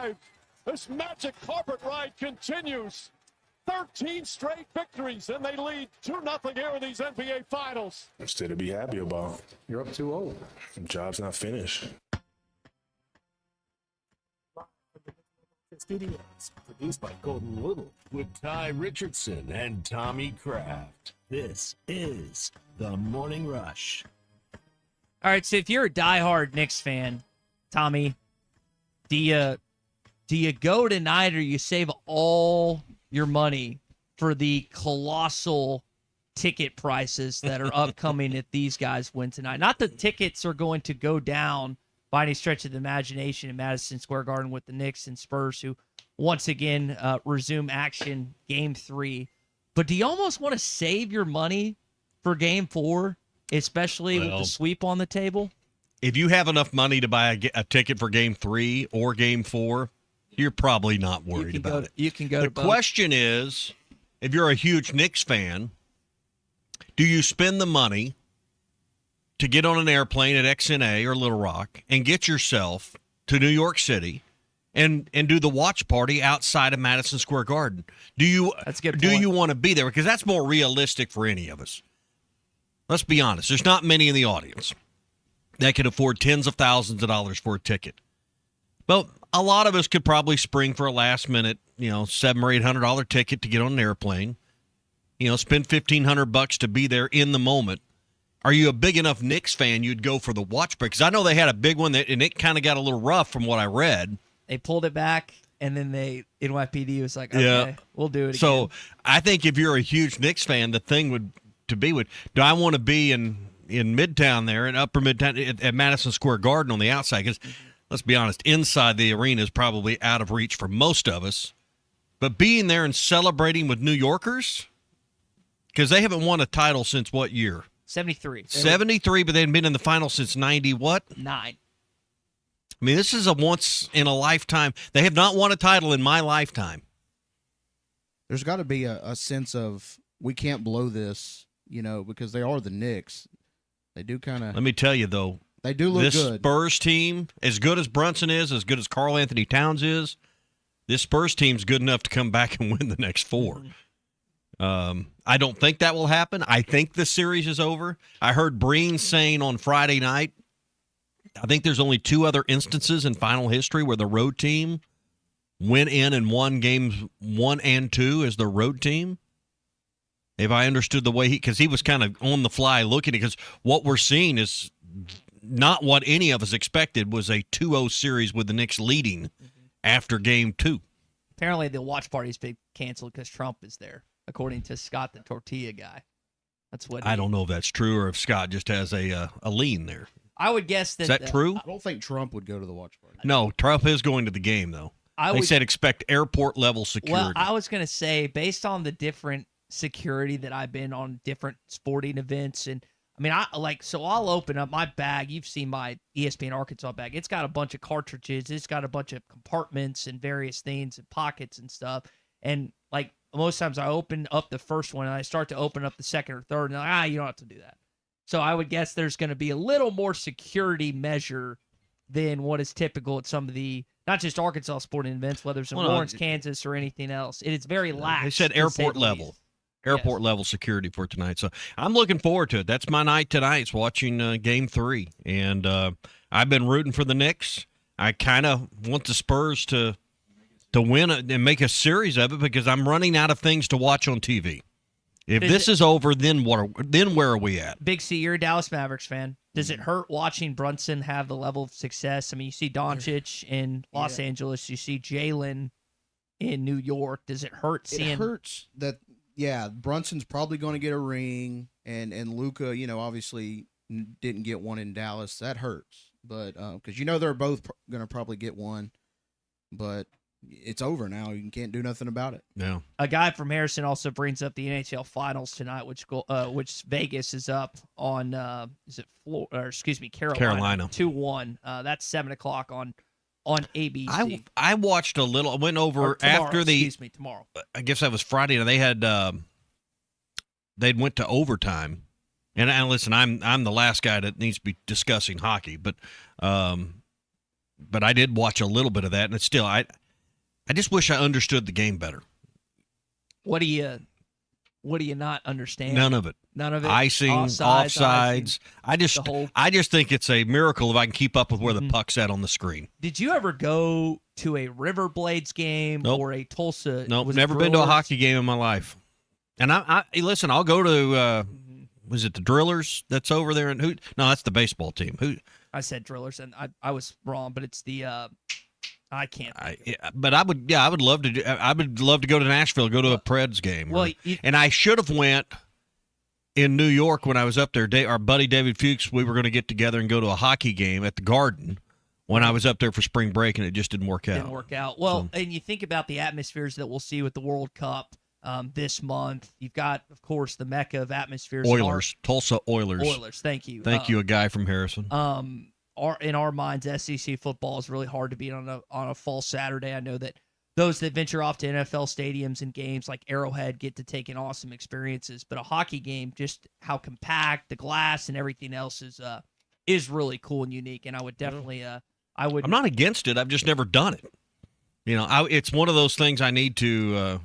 arrived. This magic carpet ride continues. 13 straight victories, and they lead 2-0 here in these NBA Finals. Still to be happy about. You're up 2-0. The job's not finished. Studios, produced by Golden Little with Ty Richardson and Tommy Kraft. This is The Morning Rush. All right, so if you're a diehard Knicks fan, Tommy, do you go tonight or you save all your money for the colossal ticket prices that are upcoming if these guys win tonight? Not that tickets are going to go down by any stretch of the imagination in Madison Square Garden with the Knicks and Spurs, who once again resume action Game 3. But do you almost want to save your money for Game 4, especially with the sweep on the table? If you have enough money to buy a ticket for Game 3 or Game 4, you're probably not worried about it. You can go to both. The question is, if you're a huge Knicks fan, do you spend the money to get on an airplane at XNA or Little Rock and get yourself to New York City and do the watch party outside of Madison Square Garden? That's a good point. Do you want to be there? Because that's more realistic for any of us. Let's be honest. There's not many in the audience that can afford tens of thousands of dollars for a ticket. But a lot of us could probably spring for a last minute, $700 or $800 ticket to get on an airplane. Spend $1,500 to be there in the moment. Are you a big enough Knicks fan you'd go for the watch break? Because I know they had a big one, and it kind of got a little rough from what I read. They pulled it back, and then NYPD was like, okay, we'll do it again. So I think if you're a huge Knicks fan, the thing do I want to be in Midtown there, in Upper Midtown, at Madison Square Garden on the outside? Because let's be honest, inside the arena is probably out of reach for most of us. But being there and celebrating with New Yorkers, because they haven't won a title since what year? 73. 73, but they hadn't been in the final since 90 what? 9. I mean, this is a once-in-a-lifetime. They have not won a title in my lifetime. There's got to be a sense of we can't blow this, because they are the Knicks. They do kind of. Let me tell you, though. They do look this good. This Spurs team, as good as Brunson is, as good as Karl Anthony Towns is, this Spurs team's good enough to come back and win the next 4. I don't think that will happen. I think the series is over. I heard Breen saying on Friday night, I think there's only 2 other instances in final history where the road team went in and won games 1 and 2 as the road team. If I understood the way because he was kind of on the fly looking at, because what we're seeing is not what any of us expected was a 2-0 series with the Knicks leading after Game 2. Apparently the watch party's been canceled because Trump is there, according to Scott the Tortilla guy. That's what I don't know if that's true or if Scott just has a lean there. I would guess that. Is that true? I don't think Trump would go to the watch party. No, Trump is going to the game, though. They said expect airport-level security. Well, I was going to say, based on the different security that I've been on different sporting events, and I mean, I'll open up my bag. You've seen my ESPN Arkansas bag. It's got a bunch of cartridges. It's got a bunch of compartments and various things and pockets and stuff. And most times I open up the first one and I start to open up the second or third, and they're like, you don't have to do that. So I would guess there's going to be a little more security measure than what is typical at some of the, not just Arkansas sporting events, whether it's in Lawrence, Kansas, or anything else. It is very lax. They said airport level. Airport level security for tonight. So I'm looking forward to it. That's my night tonight. It's watching Game 3. And I've been rooting for the Knicks. I kind of want the Spurs to win and make a series of it because I'm running out of things to watch on TV. If this is over, then where are we at? Big C, you're a Dallas Mavericks fan. Does it hurt watching Brunson have the level of success? I mean, you see Doncic in Los Angeles. You see Jalen in New York. Does it hurt seeing? It hurts that, Brunson's probably going to get a ring, and Luka, obviously didn't get one in Dallas. That hurts. But because they're both going to probably get one. But it's over now. You can't do nothing about it. No. A guy from Harrison also brings up the NHL Finals tonight, which Vegas is up on. Carolina 2-1. That's 7:00 on ABC. I watched a little. I went over after the. Tomorrow. I guess that was Friday, and they had they'd went to overtime. And listen, I'm the last guy that needs to be discussing hockey, but I did watch a little bit of that, and it's still I just wish I understood the game better. What do you not understand? None of it. None of it. Icing, offsides. icing, I just think it's a miracle if I can keep up with where the Mhm. puck's at on the screen. Did you ever go to a River Blades game Nope. or a Tulsa? Nope, was it never been to a Drillers? hockey game in my life. And hey, listen, I'll go to was it the Drillers that's over there? And who? No, that's the baseball team. Who? I said Drillers, and I was wrong, but it's the I can't. But I would love to. I would love to go to Nashville, go to a Preds game. Well, and I should have went in New York when I was up there. Our buddy David Fuchs, we were going to get together and go to a hockey game at the Garden when I was up there for spring break, and it just didn't work out. Didn't work out. Well, and you think about the atmospheres that we'll see with the World Cup this month. You've got, of course, the mecca of atmospheres. Oilers, Tulsa Oilers. Oilers. Thank you. Thank you, a guy from Harrison. In our minds, SEC football is really hard to beat on a fall Saturday. I know that those that venture off to NFL stadiums and games like Arrowhead get to take in awesome experiences, but a hockey game, just how compact the glass and everything else is really cool and unique. And I would definitely, I'm not against it. I've just never done it. It's one of those things I need to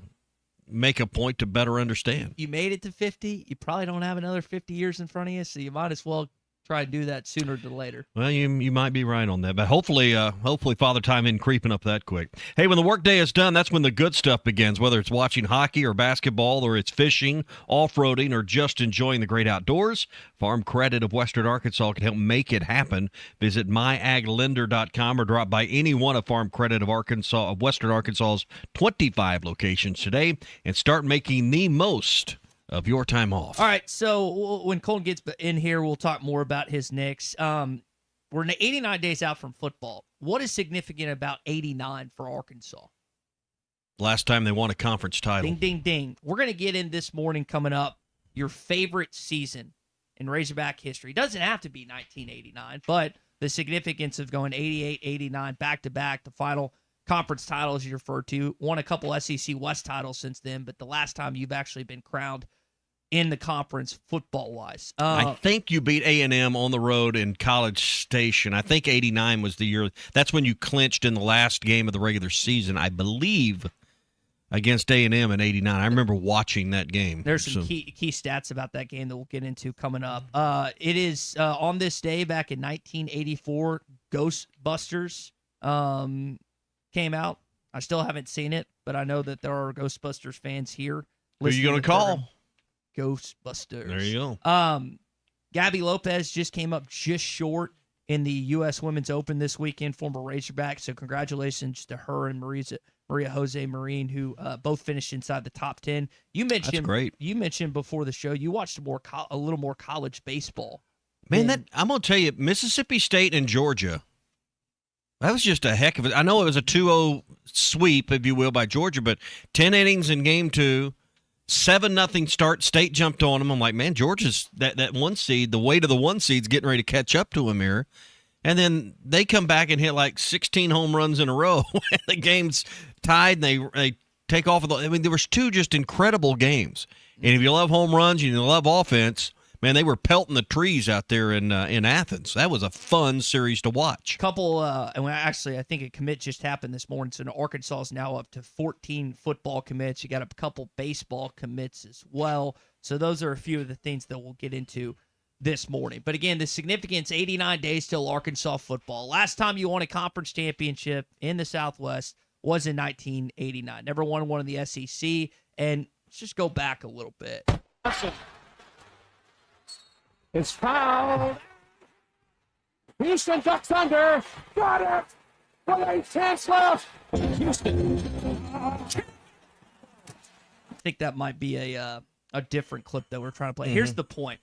make a point to better understand. You made it to 50. You probably don't have another 50 years in front of you, so you might as well try to do that sooner than later. Well, you might be right on that, but hopefully Father Time isn't creeping up that quick. Hey, when the workday is done, that's when the good stuff begins, whether it's watching hockey or basketball, or it's fishing, off-roading, or just enjoying the great outdoors. Farm Credit of Western Arkansas can help make it happen. Visit myaglender.com or drop by any one of Farm Credit of Western Arkansas's 25 locations today and start making the most of your time off. All right, so when Colton gets in here, we'll talk more about his Knicks. We're 89 days out from football. What is significant about 89 for Arkansas? Last time they won a conference title. Ding, ding, ding. We're going to get in this morning coming up your favorite season in Razorback history. It doesn't have to be 1989, but the significance of going 88, 89, back-to-back, the final conference titles you referred to, won a couple SEC West titles since then, but the last time you've actually been crowned in the conference football-wise. I think you beat A&M on the road in College Station. I think 89 was the year. That's when you clinched in the last game of the regular season, I believe, against A&M in 89. I remember watching that game. There's some key stats about that game that we'll get into coming up. It is on this day back in 1984, Ghostbusters came out. I still haven't seen it, but I know that there are Ghostbusters fans here. Who are you going to call? Ghostbusters. There you go. Gabby Lopez just came up just short in the U.S. Women's Open this weekend, former Razorback. So congratulations to her and Maria Jose Marine, who both finished inside the top 10. That's great. You mentioned before the show you watched a little more college baseball. Man, I'm going to tell you, Mississippi State and Georgia, that was just a heck of it. I know it was a 2-0 sweep, if you will, by Georgia, but 10 innings in game 2. 7-0 start. State jumped on them. I'm like, man, Georgia's that one seed. The weight of the one seed's getting ready to catch up to them here. And then they come back and hit like 16 home runs in a row. The game's tied, and they take off. There was 2 just incredible games. And if you love home runs and you love offense, man, they were pelting the trees out there in Athens. That was a fun series to watch. I think a commit just happened this morning. So Arkansas is now up to 14 football commits. You got a couple baseball commits as well. So those are a few of the things that we'll get into this morning. But again, the significance, 89 days till Arkansas football. Last time you won a conference championship in the Southwest was in 1989. Never won one in the SEC. And let's just go back a little bit. It's fouled. Houston ducks under. Got it. With a chance left. Houston. I think that might be a different clip that we're trying to play. Mm-hmm. Here's the point.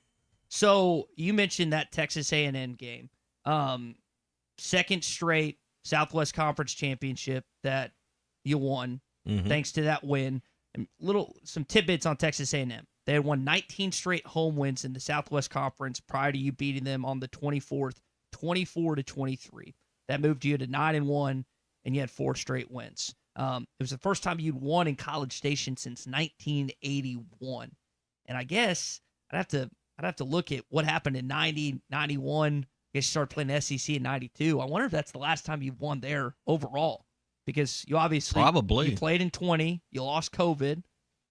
So you mentioned that Texas A&M game. Second straight Southwest Conference championship that you won. Mm-hmm. Thanks to that win. And some tidbits on Texas A&M. They had won 19 straight home wins in the Southwest Conference prior to you beating them on the 24th, 24-23. That moved you to 9-1, and you had 4 straight wins. It was the first time you'd won in College Station since 1981. And I guess I'd have to look at what happened in 90, 91. I guess you started playing the SEC in 92. I wonder if that's the last time you've won there overall. because you obviously Probably. you played in 20, you lost COVID,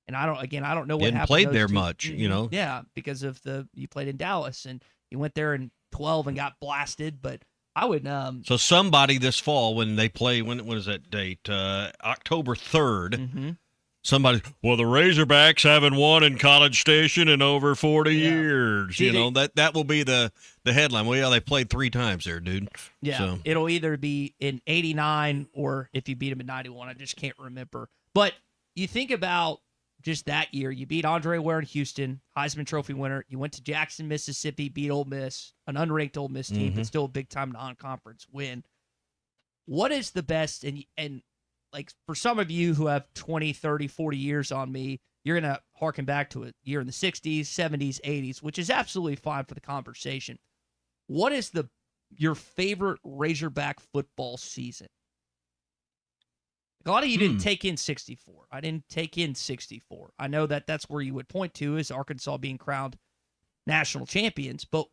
and I don't know what Didn't happened. play those there two- much, you know. Yeah, because of you played in Dallas and you went there in 12 and got blasted. But I would So somebody this fall when they play, when is that date? October 3rd. mhm. Somebody, well, the Razorbacks haven't won in College Station in over 40 Yeah. years. See, You know, that will be the headline. Well, yeah, they played 3 times there, dude. Yeah, So, it'll either be in 89 or if you beat them in 91. I just can't remember. But you think about just that year. You beat Andre Ware in Houston, Heisman Trophy winner. You went to Jackson, Mississippi, beat Ole Miss, an unranked Ole Miss team, but still a big-time non-conference win. What is the best, and like for some of you who have 20, 30, 40 years on me, you're going to harken back to a year in the 60s, 70s, 80s, which is absolutely fine for the conversation. What is your favorite Razorback football season? A lot of you didn't take in 64. I didn't take in 64. I know that's where you would point to is Arkansas being crowned national champions, but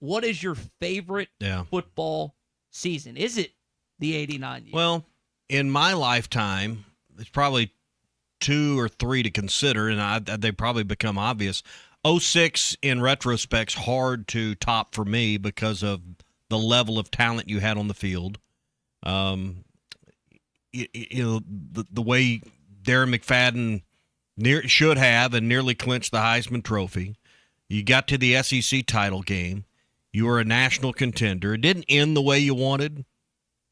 what is your favorite yeah. football season? Is it the 89 year? Well, in my lifetime, there's probably 2 or 3 to consider, and they probably become obvious. 06, in retrospect's hard to top for me because of the level of talent you had on the field. You know, the way Darren McFadden should have and nearly clinched the Heisman Trophy. You got to the SEC title game. You were a national contender. It didn't end the way you wanted,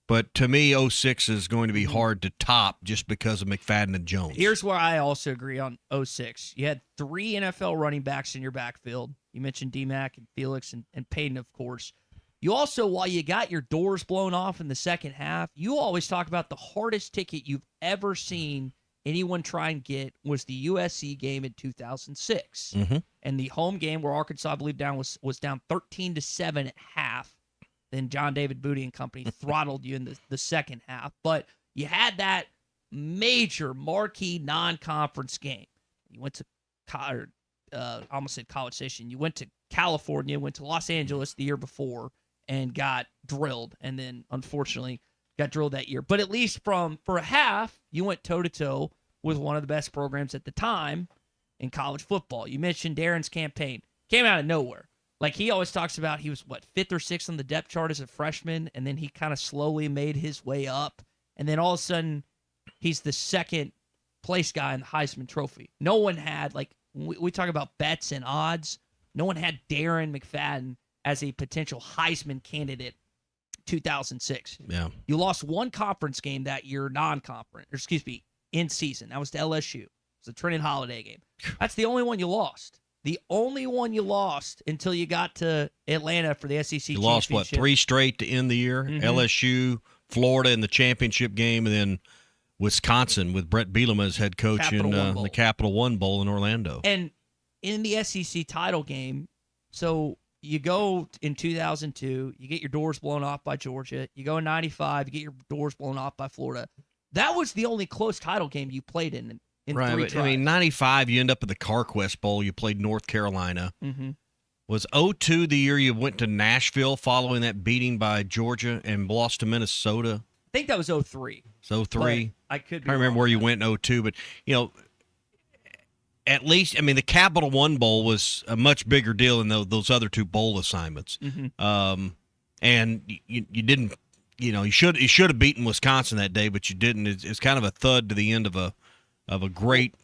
but to me, 06 is going to be hard to top just because of McFadden and Jones. Here's where I also agree on 06. You had 3 NFL running backs in your backfield. You mentioned D-Mac and Felix and Payton, of course. You also, while you got your doors blown off in the second half, you always talk about the hardest ticket you've ever seen anyone try and get was the USC game in 2006. And the home game where Arkansas, I believe, was down 13-7 at half. Then John David Booty and company throttled you in the second half. But you had that major marquee non-conference game. You went to I almost said College Station. You went to California, went to Los Angeles the year before, and got drilled. And then, unfortunately, got drilled that year. But at least for a half, you went toe-to-toe with one of the best programs at the time in college football. You mentioned Darren's campaign. Came out of nowhere. Like, he always talks about he was, 5th or 6th on the depth chart as a freshman, and then he kind of slowly made his way up. And then all of a sudden, he's the second place guy in the Heisman Trophy. No one had, we talk about bets and odds. No one had Darren McFadden as a potential Heisman candidate 2006. Yeah. You lost one conference game that year, in season. That was to LSU. It was a Trenton Holiday game. That's the only one you lost. The only one you lost until you got to Atlanta for the SEC You lost, championship. 3 straight to end the year? LSU, Florida in the championship game, and then Wisconsin with Brett Bielema as head coach Capital One in Bowl. the Capital One Bowl in Orlando. And in the SEC title game, so you go in 2002, you get your doors blown off by Georgia. You go in 95, you get your doors blown off by Florida. That was the only close title game you played in Right, 3 but, tries. 95, you end up at the CarQuest Bowl. You played North Carolina. Mm-hmm. Was 02 the year you went to Nashville following that beating by Georgia and lost to Minnesota? I think that was 03. So 03. But I could be I remember wrong. where you went in 02, but, at least, the Capital One Bowl was a much bigger deal than those other 2 bowl assignments. Mm-hmm. And you didn't, you should have beaten Wisconsin that day, but you didn't. It's kind of a thud to the end of a great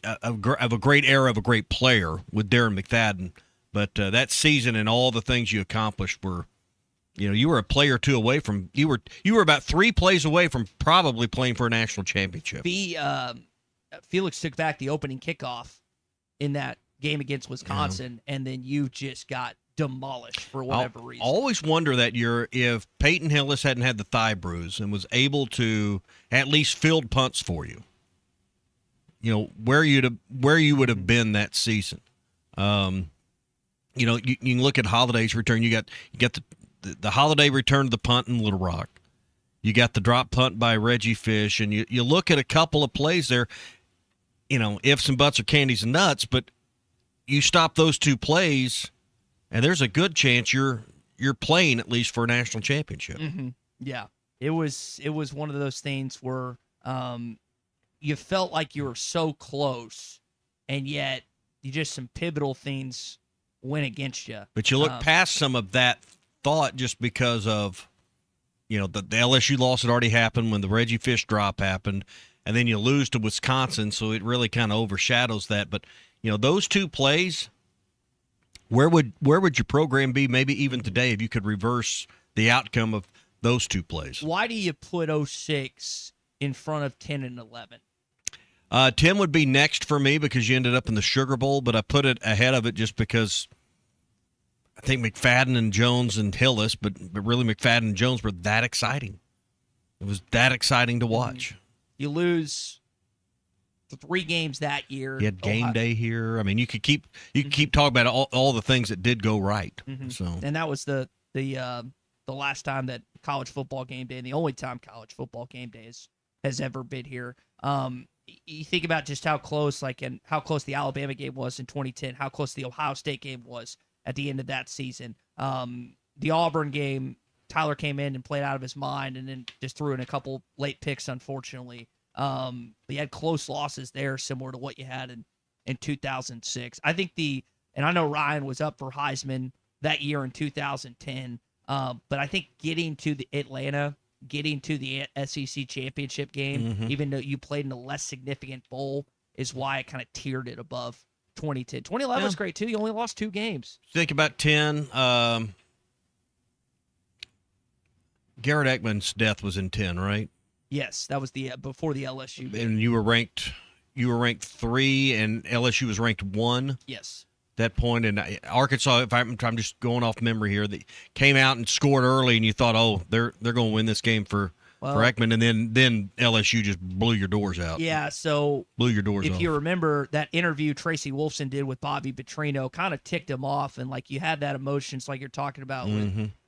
era of a great player with Darren McFadden. But that season and all the things you accomplished were, you were a play or 2 away from you were about 3 plays away from probably playing for a national championship. Felix took back the opening kickoff in that game against Wisconsin, and then you just got demolished for whatever reason. I always wonder that year if Peyton Hillis hadn't had the thigh bruise and was able to at least field punts for you. Where you would have been that season. You can look at Holiday's return. You got the Holiday return to the punt in Little Rock. You got the drop punt by Reggie Fish, and you look at a couple of plays there. Ifs and buts or candies and nuts, but you stop those 2 plays, and there's a good chance you're playing at least for a national championship. Mm-hmm. Yeah. It was one of those things where you felt like you were so close, and yet you just some pivotal things went against you. But you look past some of that thought just because of, the LSU loss had already happened when the Reggie Fish drop happened, and then you lose to Wisconsin, so it really kind of overshadows that. But those two plays, where would your program be maybe even today if you could reverse the outcome of those two plays? Why do you put 06 in front of 10 and 11? 10 would be next for me because you ended up in the Sugar Bowl, but I put it ahead of it just because I think McFadden and Jones and Hillis, but really McFadden and Jones were that exciting. It was that exciting to watch. You lose 3 games that year. You had game day here. I mean, you could keep talking about all the things that did go right. So, and that was the last time that college football game day, and the only time college football game day has ever been here. You think about just how close, and how close the Alabama game was in 2010, how close the Ohio State game was at the end of that season. The Auburn game, Tyler came in and played out of his mind, and then just threw in a couple late picks, unfortunately. But you had close losses there, similar to what you had in 2006. I think and I know Ryan was up for Heisman that year in 2010, but I think getting to the Atlanta, getting to the SEC championship game, even though you played in a less significant bowl, is why I kind of tiered it above 2010. 2011 was great too. You only lost 2 games. Think about 10. Garrett Eckman's death was in 10, right? Yes, that was the before the LSU game. And you were ranked 3, and LSU was ranked 1. Yes. That point, and Arkansas, if I'm just going off memory here, they came out and scored early, and you thought, oh, they're going to win this game for Ekman, and then LSU just blew your doors out. Yeah, so blew your doors if off. you remember that interview Tracy Wolfson did with Bobby Petrino, kind of ticked him off, and you had that emotions like you're talking about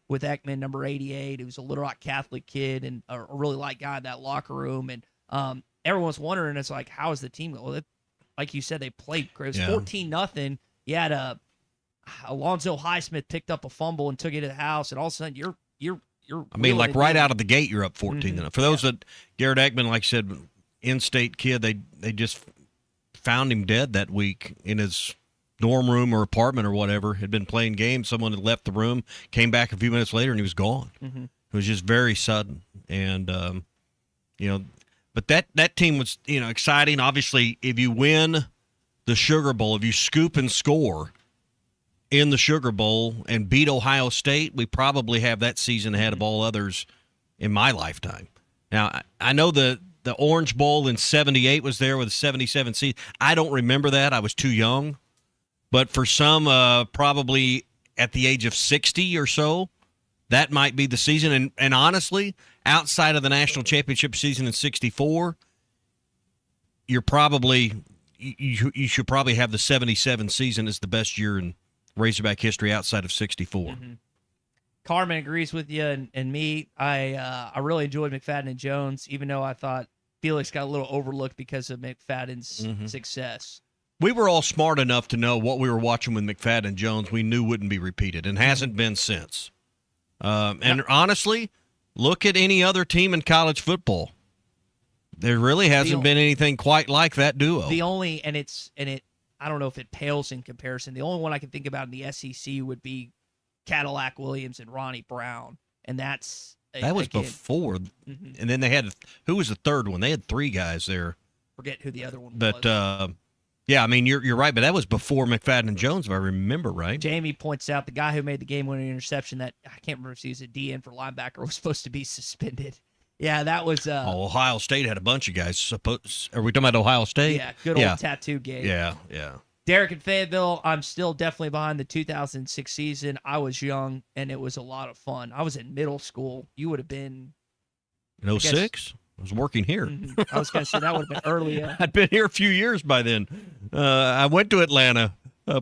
with Ekman, number 88, who was a Little Rock Catholic kid and a really light guy in that locker room, and everyone's wondering, it's like, how is the team going? Well, like you said, they played great. It was 14-0. You had Alonzo Highsmith picked up a fumble and took it to the house, and all of a sudden you're. I mean, right out of the gate, you're up 14. For those that Garrett Eckman, like I said, in-state kid, they just found him dead that week in his dorm room or apartment or whatever. Had been playing games. Someone had left the room, came back a few minutes later, and he was gone. It was just very sudden, and but that team was exciting. Obviously, if you win the Sugar Bowl, if you scoop and score in the Sugar Bowl and beat Ohio State, we probably have that season ahead of all others in my lifetime. Now, I know the Orange Bowl in 78 was there with a 77 seed. I don't remember that. I was too young. But for some, probably at the age of 60 or so, that might be the season. And honestly, outside of the national championship season in 64, you're probably – you should probably have the 77 season as the best year in Razorback history outside of 64. Carmen agrees with you and me. I really enjoyed McFadden and Jones, even though I thought Felix got a little overlooked because of McFadden's success. We were all smart enough to know what we were watching with McFadden and Jones we knew wouldn't be repeated and hasn't been since. And honestly, look at any other team in college football. There really hasn't been anything quite like that duo. The only, and I don't know if it pales in comparison. The only one I can think about in the SEC would be Cadillac Williams and Ronnie Brown, and that was before. And then they had, who was the third one? They had 3 guys there. Forget who the other one was. But yeah, I mean you're right, but that was before McFadden and Jones, if I remember right. Jamie points out the guy who made the game-winning interception that I can't remember if he was a DN for linebacker was supposed to be suspended. Yeah, that was. Ohio State had a bunch of guys. Are we talking about Ohio State? Yeah, good old tattoo game. Yeah. Derek in Fayetteville, I'm still definitely behind the 2006 season. I was young, and it was a lot of fun. I was in middle school. You would have been. In 06? I was working here. I was going to say that would have been early. I'd been here a few years by then. I went to Atlanta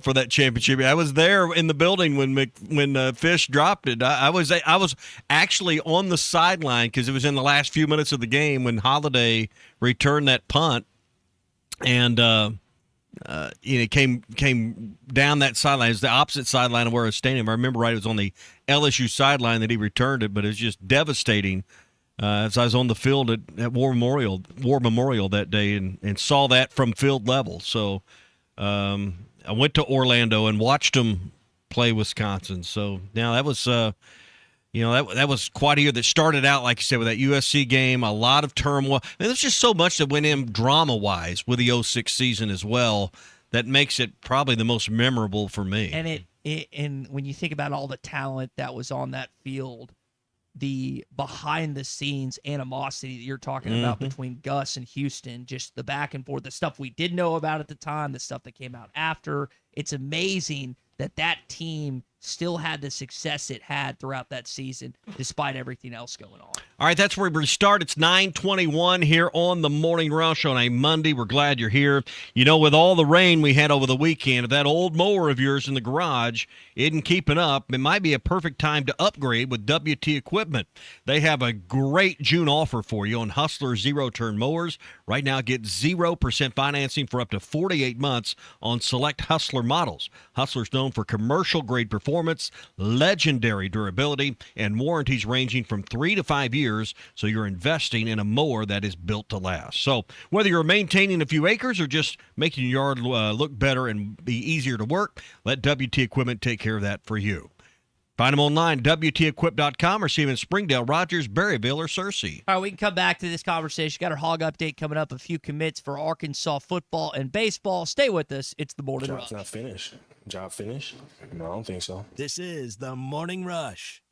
for that championship. I was there in the building when Fish dropped it. I was actually on the sideline because it was in the last few minutes of the game when Holiday returned that punt, and it came down that sideline. It was the opposite sideline of where I was standing. If I remember right, it was on the LSU sideline that he returned it, but it was just devastating as I was on the field at War Memorial that day and saw that from field level. So I went to Orlando and watched them play Wisconsin. So now that was that was quite a year that started out, like you said, with that USC game, a lot of turmoil. There's just so much that went in drama-wise with the 06 season as well that makes it probably the most memorable for me. And and when you think about all the talent that was on that field, the behind-the-scenes animosity that you're talking about between Gus and Houston, just the back and forth, the stuff we did know about at the time, the stuff that came out after, it's amazing that team still had the success it had throughout that season, despite everything else going on. All right, that's where we start. It's 9:21 here on the Morning Rush on a Monday. We're glad you're here. You know, with all the rain we had over the weekend, if that old mower of yours in the garage isn't keeping up, it might be a perfect time to upgrade with WT Equipment. They have a great June offer for you on Hustler zero-turn mowers. Right now, get 0% financing for up to 48 months on select Hustler models. Hustler's known for commercial-grade performance, legendary durability, and warranties ranging from 3 to 5 years, so you're investing in a mower that is built to last. So whether you're maintaining a few acres or just making your yard look better and be easier to work, let WT Equipment take care of that for you. Find them online, WTEquip.com, or see them in Springdale, Rogers, Berryville, or Searcy. All right, we can come back to this conversation. Got our Hog Update coming up, a few commits for Arkansas football and baseball. Stay with us. It's the Morning Rush. Job's not finished. Job finished? No, I don't think so. This is the Morning Rush.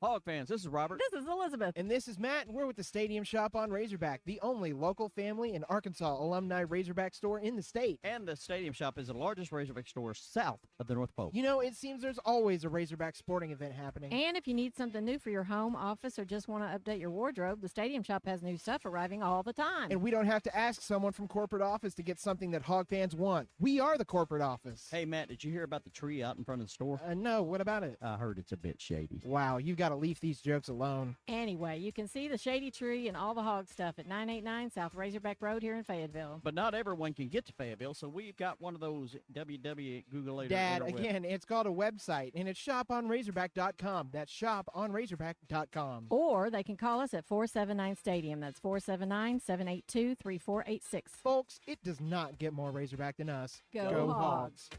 Hog fans, this is Robert. This is Elizabeth. And this is Matt, and we're with the Stadium Shop on Razorback, the only local family and Arkansas alumni Razorback store in the state. And the Stadium Shop is the largest Razorback store south of the North Pole. You know, it seems there's always a Razorback sporting event happening. And if you need something new for your home, office, or just want to update your wardrobe, the Stadium Shop has new stuff arriving all the time. And we don't have to ask someone from corporate office to get something that Hog fans want. We are the corporate office. Hey, Matt, did you hear about the tree out in front of the store? No, what about it? I heard it's a bit shady. Wow, you've got to leave these jokes alone. Anyway, you can see the shady tree and all the hog stuff at 989 South Razorback Road here in Fayetteville. But not everyone can get to Fayetteville, so we've got one of those www. Dad, again, it's called a website, and it's shoponrazorback.com. That's shoponrazorback.com. Or they can call us at 479 Stadium. That's 479-782-3486. Folks, it does not get more Razorback than us. Go Hogs.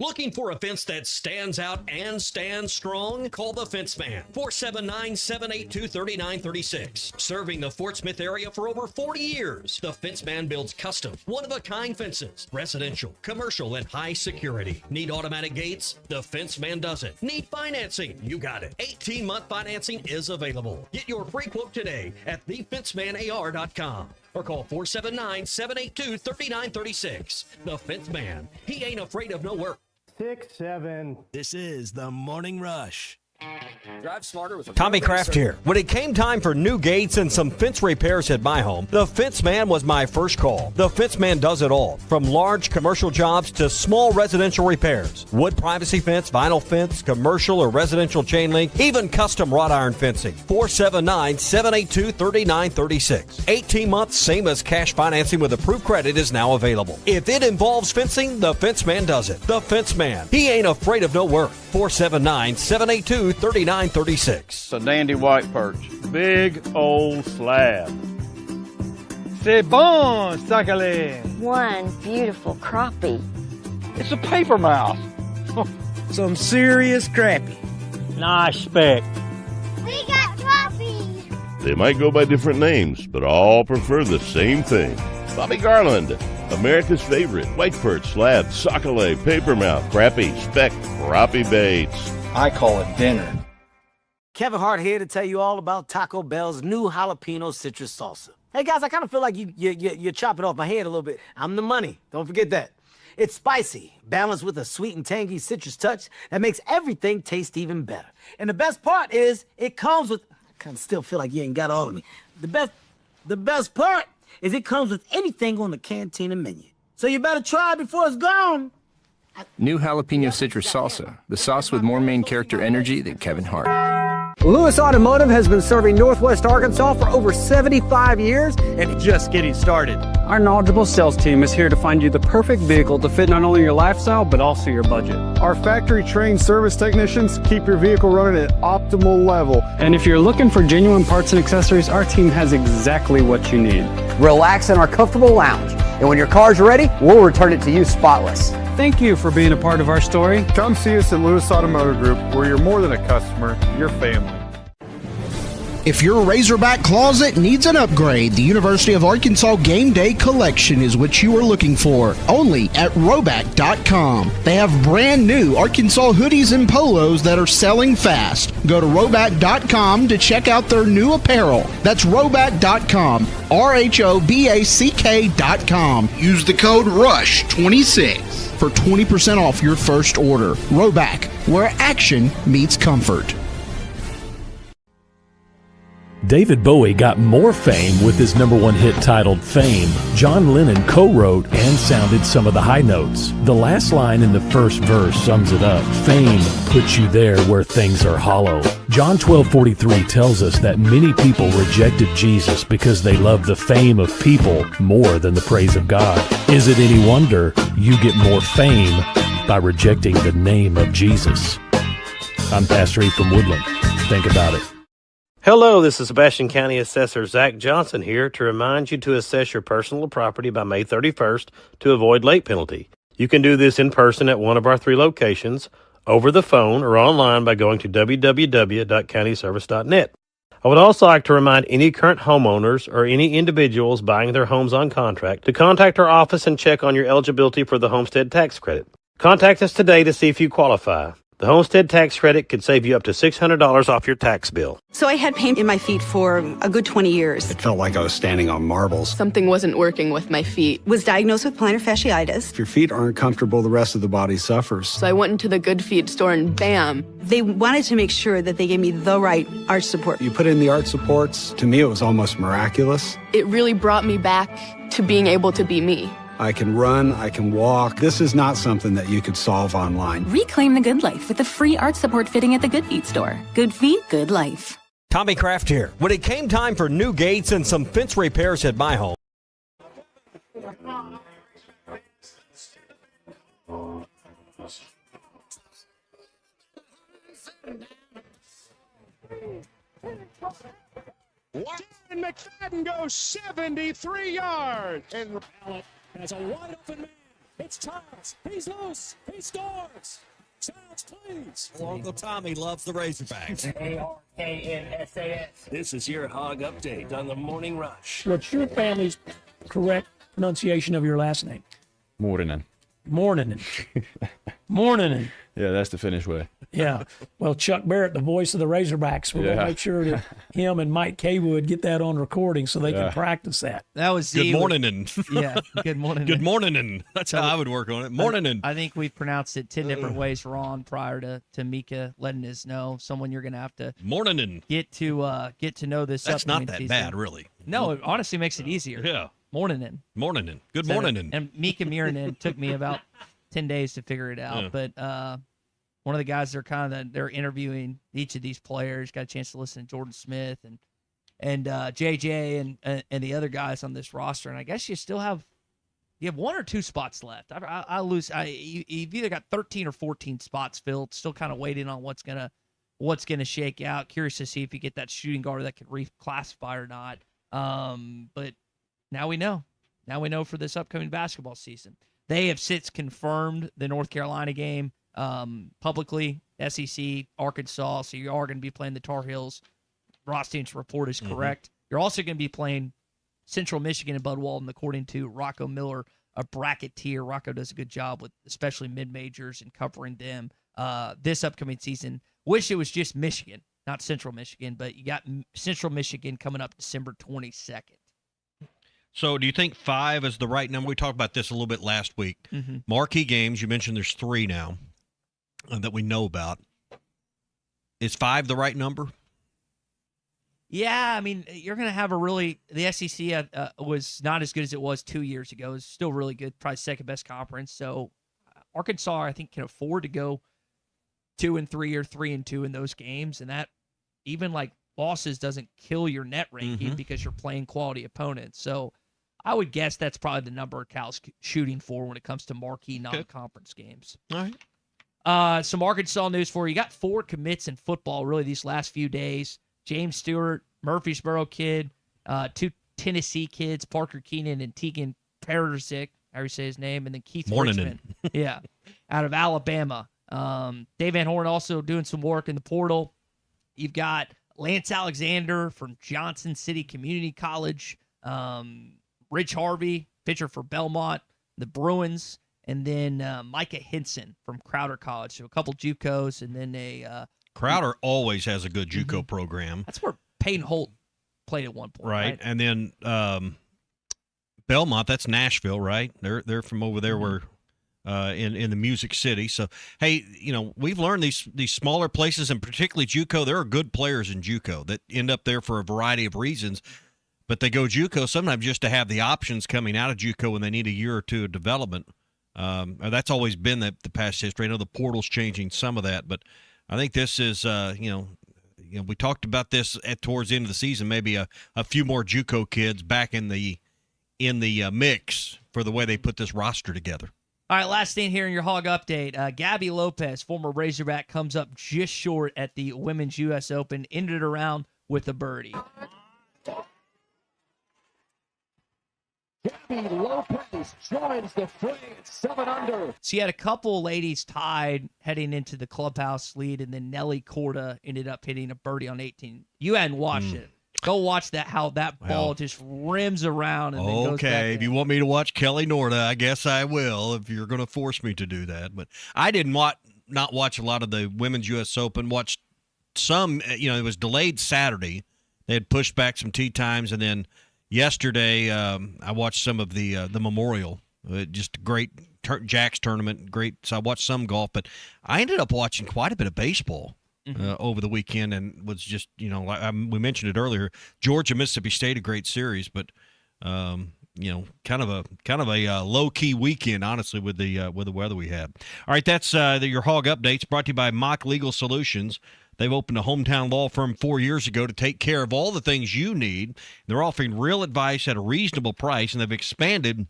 Looking for a fence that stands out and stands strong? Call the Fence Man, 479-782-3936. Serving the Fort Smith area for over 40 years, the Fence Man builds custom, one-of-a-kind fences, residential, commercial, and high security. Need automatic gates? The Fence Man does it. Need financing? You got it. 18-month financing is available. Get your free quote today at thefencemanar.com. Or call 479-782-3936. The Fence Man. He ain't afraid of no work. 6, 7. This is the Morning Rush. Drive smarter with Tommy Kraft here. When it came time for new gates and some fence repairs at my home, the Fence Man was my first call. The Fence Man does it all, from large commercial jobs to small residential repairs. Wood privacy fence, vinyl fence, commercial or residential chain link, even custom wrought iron fencing. 479-782-3936. 18 months, same as cash financing with approved credit is now available. If it involves fencing, the Fence Man does it. The Fence Man. He ain't afraid of no work. 479-782-3936. It's a dandy white perch. Big old slab. C'est bon, sacalé. One beautiful crappie. It's a paper mouse. Some serious crappie. Nice speck. We got trophies. They might go by different names, but all prefer the same thing. Bobby Garland, America's favorite white perch, slab, sockeye, papermouth, crappie, speck, crappie baits. I call it dinner. Kevin Hart here to tell you all about Taco Bell's new jalapeno citrus salsa. Hey guys, I kind of feel like you're chopping off my head a little bit. I'm the money. Don't forget that. It's spicy, balanced with a sweet and tangy citrus touch that makes everything taste even better. And the best part is it comes with, I kind of still feel like you ain't got all of me. The best part is it comes with anything on the Cantina menu. So you better try it before it's gone. New jalapeno citrus salsa, the sauce with more main character energy than Kevin Hart. Lewis Automotive has been serving Northwest Arkansas for over 75 years and just getting started. Our knowledgeable sales team is here to find you the perfect vehicle to fit not only your lifestyle, but also your budget. Our factory-trained service technicians keep your vehicle running at optimal level. And if you're looking for genuine parts and accessories, our team has exactly what you need. Relax in our comfortable lounge. And when your car's ready, we'll return it to you spotless. Thank you for being a part of our story. Come see us at Lewis Automotive Group, where you're more than a customer, you're family. If your Razorback closet needs an upgrade, the University of Arkansas Game Day Collection is what you are looking for, only at Roback.com. They have brand new Arkansas hoodies and polos that are selling fast. Go to Roback.com to check out their new apparel. That's Roback.com, RHOBACK.com. Use the code RUSH26 for 20% off your first order. Roback, where action meets comfort. David Bowie got more fame with his #1 hit titled Fame. John Lennon co-wrote and sounded some of the high notes. The last line in the first verse sums it up. Fame puts you there where things are hollow. John 12:43 tells us that many people rejected Jesus because they loved the fame of people more than the praise of God. Is it any wonder you get more fame by rejecting the name of Jesus? I'm Pastor E from Woodland. Think about it. Hello, this is Sebastian County Assessor Zach Johnson here to remind you to assess your personal property by May 31st to avoid late penalty. You can do this in person at one of our 3 locations, over the phone, or online by going to www.countyservice.net. I would also like to remind any current homeowners or any individuals buying their homes on contract to contact our office and check on your eligibility for the homestead tax credit. Contact us today to see if you qualify. The homestead tax credit could save you up to $600 off your tax bill. So I had pain in my feet for a good 20 years. It felt like I was standing on marbles. Something wasn't working with my feet. Was diagnosed with plantar fasciitis. If your feet aren't comfortable, the rest of the body suffers. So I went into the Good Feet store and bam. They wanted to make sure that they gave me the right arch support. You put in the arch supports. To me, it was almost miraculous. It really brought me back to being able to be me. I can run, I can walk. This is not something that you could solve online. Reclaim the good life with the free arch support fitting at the Good Feet store. Good feet, good life. Tommy Kraft here. When it came time for new gates and some fence repairs at my home, And McFadden goes 73 yards. And Allen has a wide open man. It's Childs. He's loose. He scores. Childs, please. Uncle Tommy loves the Razorbacks. ARKNSAS. This is your hog update on the Morning Rush. What's your family's correct pronunciation of your last name? Morningen. Morningen. Morningen. Yeah, that's the Finnish way. Yeah. Well, Chuck Barrett, the voice of the Razorbacks, we're going to make sure that him and Mike Kaywood get that on recording so they can practice that. That was Good morning and yeah, good morning. Good morning and that's how I would work on it. Morning and I think we've pronounced it 10 different ways wrong prior to Mika letting us know. Someone you're going to have to morning and get to know this. That's not upcoming that season. bad, really. No, it honestly makes it easier. Yeah. Morning and good morning and Mika Miranen took me about 10 days to figure it out, but one of the guys they're interviewing each of these players. Got a chance to listen to Jordan Smith and JJ and the other guys on this roster. And I guess you have 1 or 2 spots left. You've either got 13 or 14 spots filled. Still kind of waiting on what's gonna shake out. Curious to see if you get that shooting guard that could reclassify or not. But now we know. Now we know for this upcoming basketball season. They have since confirmed the North Carolina game publicly, SEC, Arkansas, so you are going to be playing the Tar Heels. Rothstein's report is correct. You're also going to be playing Central Michigan and Bud Walton, according to Rocco Miller, a bracketeer. Rocco does a good job with especially mid-majors and covering them this upcoming season. Wish it was just Michigan, not Central Michigan, but you got Central Michigan coming up December 22nd. So do you think 5 is the right number? We talked about this a little bit last week. Mm-hmm. Marquee games, you mentioned there's 3 now that we know about. Is 5 the right number? Yeah, I mean, you're going to have the SEC was not as good as it was 2 years ago. It's still really good, probably second best conference. So Arkansas, I think, can afford to go 2-3 or 3-2 in those games. And that even like losses doesn't kill your net ranking because you're playing quality opponents. So I would guess that's probably the number Cal's shooting for when it comes to marquee non-conference games. All right. Some Arkansas news for you. You got 4 commits in football really these last few days. James Stewart, Murfreesboro kid, 2 Tennessee kids, Parker Keenan and Tegan Perisic, however you say his name, and then Keith Richmond. Yeah, out of Alabama. Dave Van Horn also doing some work in the portal. You've got Lance Alexander from Johnson City Community College, Rich Harvey, pitcher for Belmont, the Bruins, and then Micah Henson from Crowder College. So a couple JUCOs, and then a Crowder always has a good JUCO program. That's where Peyton Holt played at one point, right? And then Belmont, that's Nashville, right? They're from over there where in the Music City. So hey, we've learned these smaller places, and particularly JUCO, there are good players in JUCO that end up there for a variety of reasons. But they go JUCO sometimes just to have the options coming out of JUCO when they need a year or two of development. That's always been the past history. I know the portal's changing some of that, but I think this is, we talked about this towards the end of the season, maybe a few more JUCO kids back in the mix for the way they put this roster together. All right, last thing here in your Hog Update. Gabby Lopez, former Razorback, comes up just short at the Women's U.S. Open, ended around with a birdie. Gabby Lopez joins the fray at 7 under. She had a couple ladies tied heading into the clubhouse lead, and then Nelly Corda ended up hitting a birdie on 18. You hadn't watched it. Go watch that, how that ball just rims around and then goes back Okay, if you want me to watch Kelly Norda, I guess I will, if you're going to force me to do that. But I didn't not watch a lot of the Women's U.S. Open. Watched some, it was delayed Saturday. They had pushed back some tee times, and then yesterday, I watched some of the Memorial, just a great Jack's tournament, great. So I watched some golf, but I ended up watching quite a bit of baseball over the weekend, and was just we mentioned it earlier. Georgia Mississippi State, a great series, but kind of a low key weekend, honestly, with the weather we had. All right, that's your Hog Updates brought to you by Mock Legal Solutions. They've opened a hometown law firm 4 years ago to take care of all the things you need. They're offering real advice at a reasonable price, and they've expanded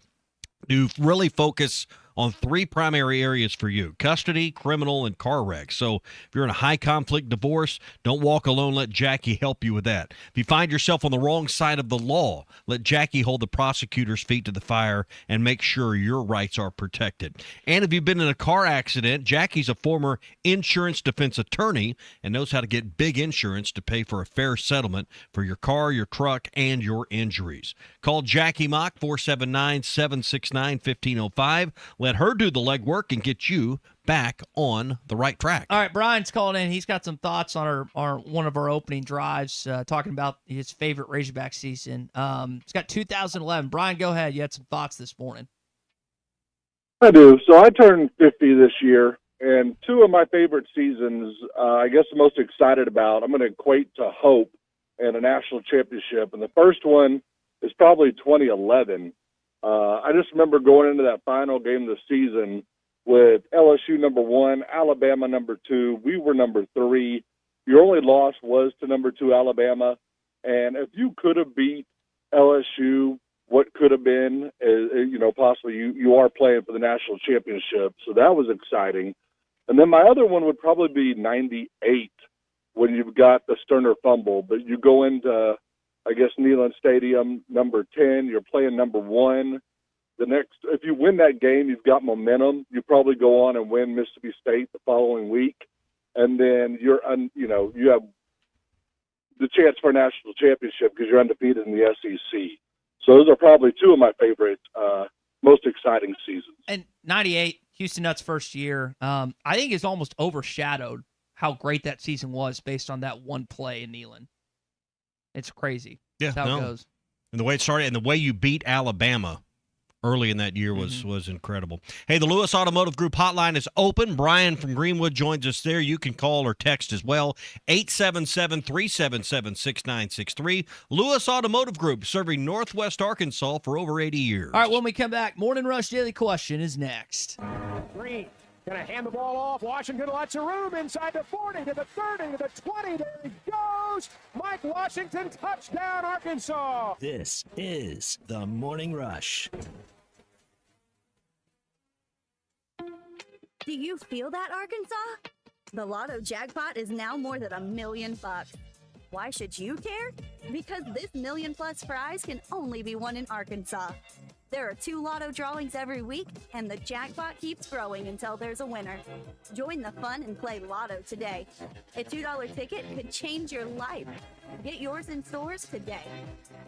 to really focus on 3 primary areas for you: custody, criminal, and car wrecks. So if you're in a high-conflict divorce, don't walk alone. Let Jackie help you with that. If you find yourself on the wrong side of the law, let Jackie hold the prosecutor's feet to the fire and make sure your rights are protected. And if you've been in a car accident, Jackie's a former insurance defense attorney and knows how to get big insurance to pay for a fair settlement for your car, your truck, and your injuries. Call Jackie Mock, 479-769-1505. Let her do the legwork and get you back on the right track. All right, Brian's calling in. He's got some thoughts on our one of our opening drives, talking about his favorite Razorback season. It's got 2011. Brian, go ahead. You had some thoughts this morning. I do. So I turned 50 this year, and 2 of my favorite seasons, I guess the most excited about, I'm going to equate to hope and a national championship. And the first one is probably 2011. I just remember going into that final game of the season with LSU number 1, Alabama number 2. We were number 3. Your only loss was to number 2 Alabama. And if you could have beat LSU, what could have been, possibly you are playing for the national championship. So that was exciting. And then my other one would probably be 98 when you've got the Sterner fumble. But you go into, I guess, Neyland Stadium, number 10, you're playing number 1. If you win that game, you've got momentum. You probably go on and win Mississippi State the following week. And then you have the chance for a national championship because you're undefeated in the SEC. So those are probably 2 of my favorite, most exciting seasons. And 98, Houston Nutt's first year, I think is almost overshadowed how great that season was based on that one play in Neyland. It's crazy. Yeah, That's how it goes. And the way it started and the way you beat Alabama early in that year was incredible. Hey, the Lewis Automotive Group hotline is open. Brian from Greenwood joins us there. You can call or text as well. 877-377-6963. Lewis Automotive Group, serving Northwest Arkansas for over 80 years. All right, when we come back, Morning Rush Daily Question is next. 3, Gonna hand the ball off. Washington, lots of room inside the 40 to the 30 to the 20. There he goes. Mike Washington, touchdown, Arkansas. This is the Morning Rush. Do you feel that, Arkansas? The Lotto jackpot is now more than $1 million. Why should you care? Because this $1 million+ prize can only be won in Arkansas. There are 2 Lotto drawings every week, and the jackpot keeps growing until there's a winner. Join the fun and play Lotto today. A $2 ticket could change your life. Get yours in stores today.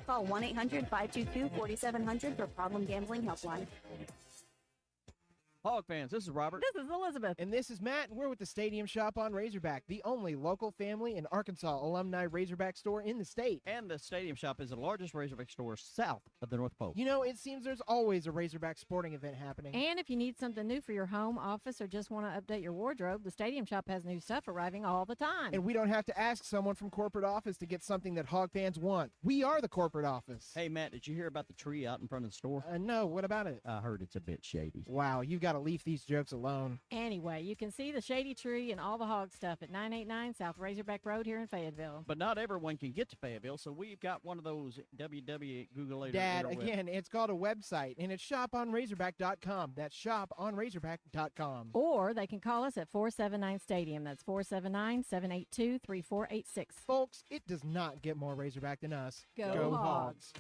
Call 1-800-522-4700 for Problem Gambling Helpline. Hog fans, this is Robert. This is Elizabeth. And this is Matt, and we're with the Stadium Shop on Razorback, the only local family and Arkansas alumni Razorback store in the state. And the Stadium Shop is the largest Razorback store south of the North Pole. You know, it seems there's always a Razorback sporting event happening. And if you need something new for your home, office, or just want to update your wardrobe, the Stadium Shop has new stuff arriving all the time. And we don't have to ask someone from corporate office to get something that Hog fans want. We are the corporate office. Hey, Matt, did you hear about the tree out in front of the store? No, what about it? I heard it's a bit shady. Wow, you've got to leave these jokes alone. Anyway, you can see the shady tree and all the hog stuff at 989 South Razorback Road here in Fayetteville. But not everyone can get to Fayetteville, so we've got one of those www. Dad, again, it's called a website, and it's shoponrazorback.com. That's shoponrazorback.com. Or they can call us at 479 Stadium. That's 479-782-3486. Folks, it does not get more Razorback than us. Go Hogs.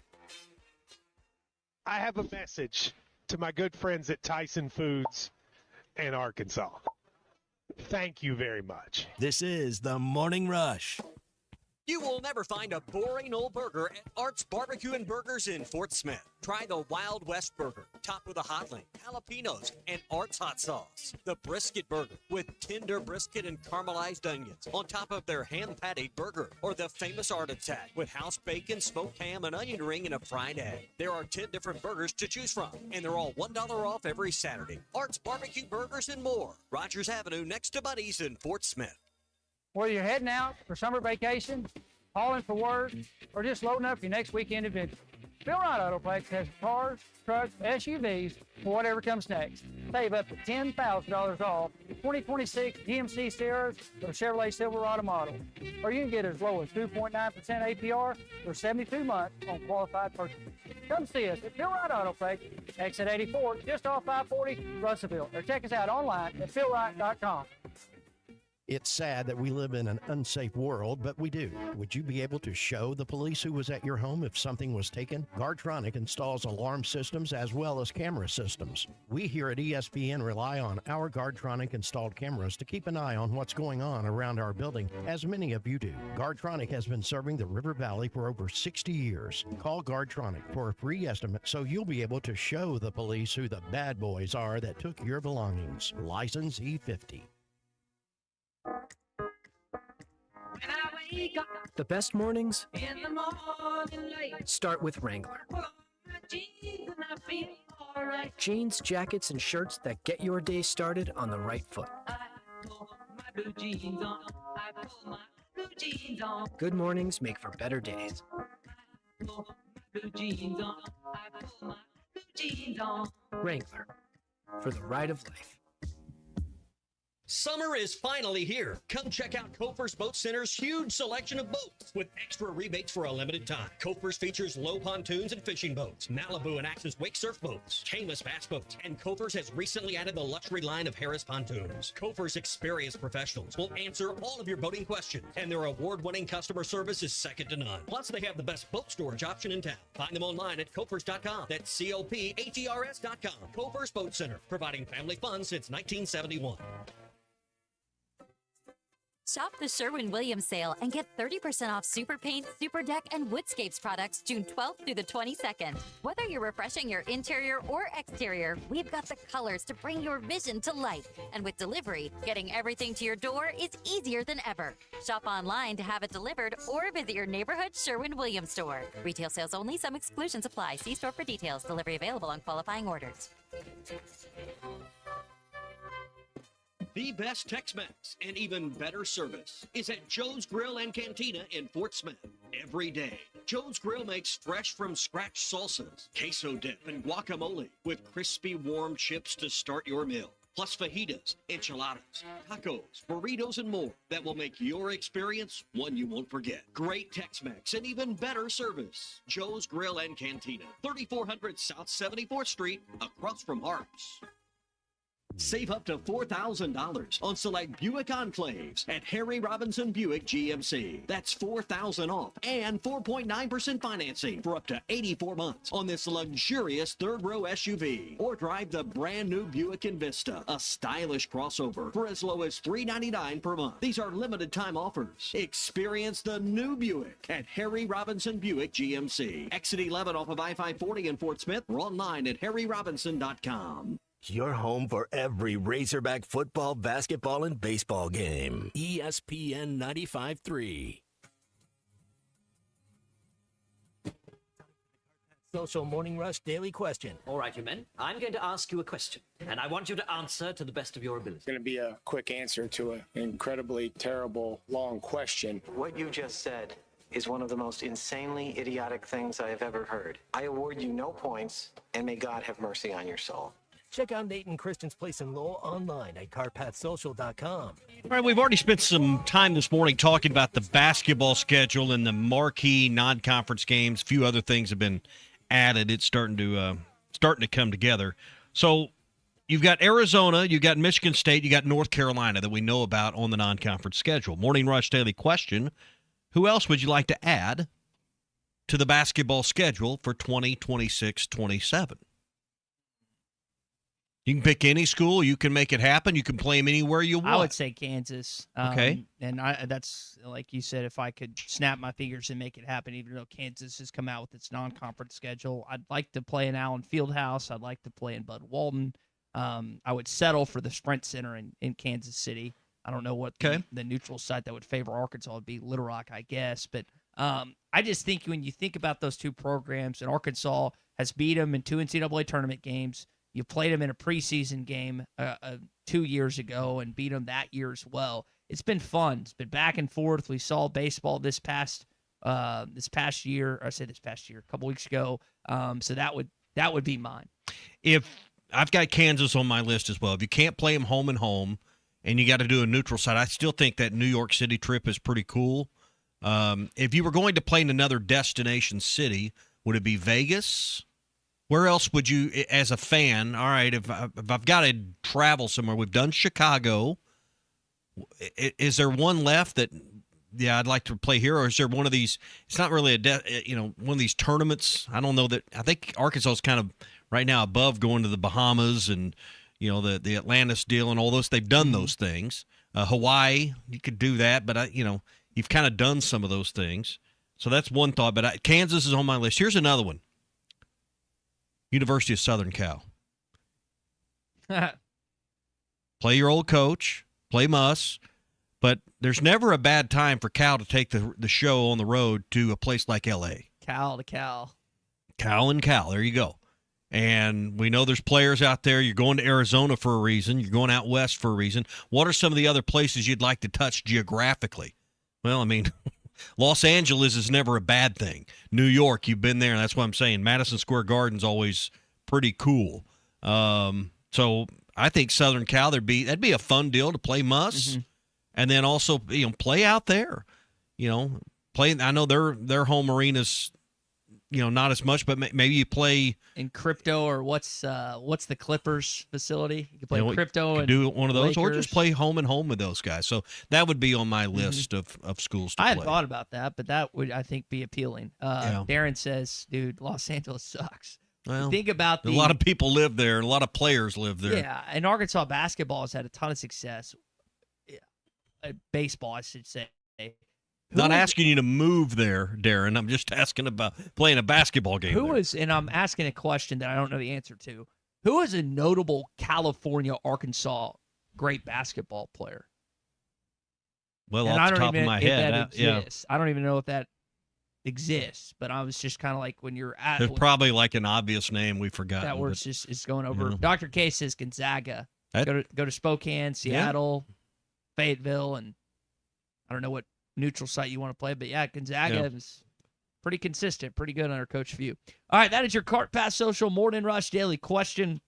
I have a message to my good friends at Tyson Foods in Arkansas. Thank you very much. This is the Morning Rush. You will never find a boring old burger at Art's Barbecue and Burgers in Fort Smith. Try the Wild West Burger, topped with a hot link, jalapenos, and Art's hot sauce. The Brisket Burger, with tender brisket and caramelized onions on top of their hand-patted burger. Or the famous Art Attack, with house bacon, smoked ham, an onion ring, and a fried egg. There are 10 different burgers to choose from, and they're all $1 off every Saturday. Art's Barbecue Burgers and more. Rogers Avenue, next to Buddy's in Fort Smith. Whether you're heading out for summer vacation, hauling for work, or just loading up your next weekend adventure, Bill Wright Autoplex has cars, trucks, SUVs for whatever comes next. Save up to $10,000 off 2026 GMC Sierras or Chevrolet Silverado model. Or you can get as low as 2.9% APR for 72 months on qualified purchases. Come see us at Bill Wright Autoplex, exit 84, just off 540, Russellville. Or check us out online at BillWright.com. It's sad that we live in an unsafe world, but we do. Would you be able to show the police who was at your home if something was taken? Guardtronic installs alarm systems as well as camera systems. We here at ESPN rely on our Guardtronic installed cameras to keep an eye on what's going on around our building, as many of you do. Guardtronic has been serving the River Valley for over 60 years. Call Guardtronic for a free estimate so you'll be able to show the police who the bad boys are that took your belongings. License E50. The best mornings start with Wrangler. Jeans, jackets, and shirts that get your day started on the right foot. Good mornings make for better days. Wrangler, for the ride of life. Summer is finally here. Come check out Kofer's Boat Center's huge selection of boats with extra rebates for a limited time. Kofer's features low pontoons and fishing boats, Malibu and Axis wake surf boats, Camus bass boats, and Kofer's has recently added the luxury line of Harris pontoons. Kofer's experienced professionals will answer all of your boating questions, and their award-winning customer service is second to none. Plus, they have the best boat storage option in town. Find them online at Kofers.com. That's COPHERS.com. Kofer's Boat Center, providing family fun since 1971. Shop the Sherwin-Williams sale and get 30% off Super Paint, Super Deck, and Woodscapes products June 12th through the 22nd. Whether you're refreshing your interior or exterior, we've got the colors to bring your vision to life. And with delivery, getting everything to your door is easier than ever. Shop online to have it delivered or visit your neighborhood Sherwin-Williams store. Retail sales only. Some exclusions apply. See store for details. Delivery available on qualifying orders. The best Tex-Mex and even better service is at Joe's Grill and Cantina in Fort Smith. Every day, Joe's Grill makes fresh from scratch salsas, queso dip, and guacamole with crispy warm chips to start your meal. plus fajitas, enchiladas, tacos, burritos, and more that will make your experience one you won't forget. Great Tex-Mex and even better service. Joe's Grill and Cantina, 3400 South 74th Street, across from Harps. Save up to $4,000 on select Buick Enclaves at Harry Robinson Buick GMC. That's $4,000 off and 4.9% financing for up to 84 months on this luxurious third-row SUV. Or drive the brand new Buick Envista, a stylish crossover, for as low as $399 per month. These are limited time offers. Experience the new Buick at Harry Robinson Buick GMC. Exit 11 off of I-540 in Fort Smith, or online at harryrobinson.com. Your home for every Razorback football, basketball, and baseball game. ESPN 95.3. Social Morning Rush Daily Question. All right, you men. I'm going to ask you a question, and I want you to answer to the best of your ability. It's going to be a quick answer to an incredibly terrible, long question. What you just said is one of the most insanely idiotic things I have ever heard. I award you no points, and may God have mercy on your soul. Check out Nate and Christian's Place in Lowell online at carpathsocial.com. All right, we've already spent some time this morning talking about the basketball schedule and the marquee non-conference games. A few other things have been added. It's starting to come together. So you've got Arizona, you've got Michigan State, you got North Carolina that we know about on the non-conference schedule. Morning Rush Daily Question: who else would you like to add to the basketball schedule for 2026-27? You can pick any school. You can make it happen. You can play them anywhere you want. I would say Kansas. Okay. And that's, like you said, if I could snap my fingers and make it happen, even though Kansas has come out with its non-conference schedule, I'd like to play in Allen Fieldhouse. I'd like to play in Bud Walton. I would settle for the Sprint Center in Kansas City. I don't know what the neutral site that would favor Arkansas would be. Little Rock, I guess. But I just think when you think about those two programs, and Arkansas has beat them in 2 NCAA tournament games. You played them in a preseason game 2 years ago and beat them that year as well. It's been fun. It's been back and forth. We saw baseball this past year. Or I say this past year, a couple weeks ago. So that would be mine. If I've got Kansas on my list as well. If you can't play them home and home, and you got to do a neutral site, I still think that New York City trip is pretty cool. If you were going to play in another destination city, would it be Vegas? Where else would you, as a fan, all right, if I've got to travel somewhere, we've done Chicago. Is there one left that, I'd like to play here? Or is there one of these, it's not really one of these tournaments? I don't know that, I think Arkansas is kind of right now above going to the Bahamas and, the Atlantis deal and all those. They've done those things. Hawaii, you could do that, but, you've kind of done some of those things. So that's one thought, but Kansas is on my list. Here's another one. University of Southern Cal. Play your old coach, play Muss, but there's never a bad time for Cal to take the show on the road to a place like L.A. Cal to Cal. Cal and Cal, there you go. And we know there's players out there. You're going to Arizona for a reason. You're going out west for a reason. What are some of the other places you'd like to touch geographically? Well, Los Angeles is never a bad thing. New York, you've been there, and that's what I'm saying. Madison Square Garden's always pretty cool. So I think Southern Cal, that'd be a fun deal to play Muss, and then also play out there. Play. I know their home arena's not as much, but maybe you play in Crypto, or what's the Clippers facility? You can play Crypto and do one of those, Lakers. or just play home and home with those guys. So that would be on my list of schools to play. I had thought about that, but that would, I think, be appealing. Darren says, dude, Los Angeles sucks. Well, think about a lot of people live there, and a lot of players live there. Yeah, and Arkansas basketball has had a ton of success. Baseball, I should say. Not asking you to move there, Darren. I'm just asking about playing a basketball game. And I'm asking a question that I don't know the answer to. Who is a notable California, Arkansas great basketball player? Well, off the top of my head, I don't even know if that exists, but I was just kind of like, when you're at. There's probably like an obvious name we forgot. That word is going over. Dr. K says Gonzaga. Go to Spokane, Seattle, Fayetteville, and I don't know what neutral site you want to play, but Gonzaga is pretty consistent, pretty good under Coach Few. All right, that is your Cart Pass Social Morning Rush Daily Question.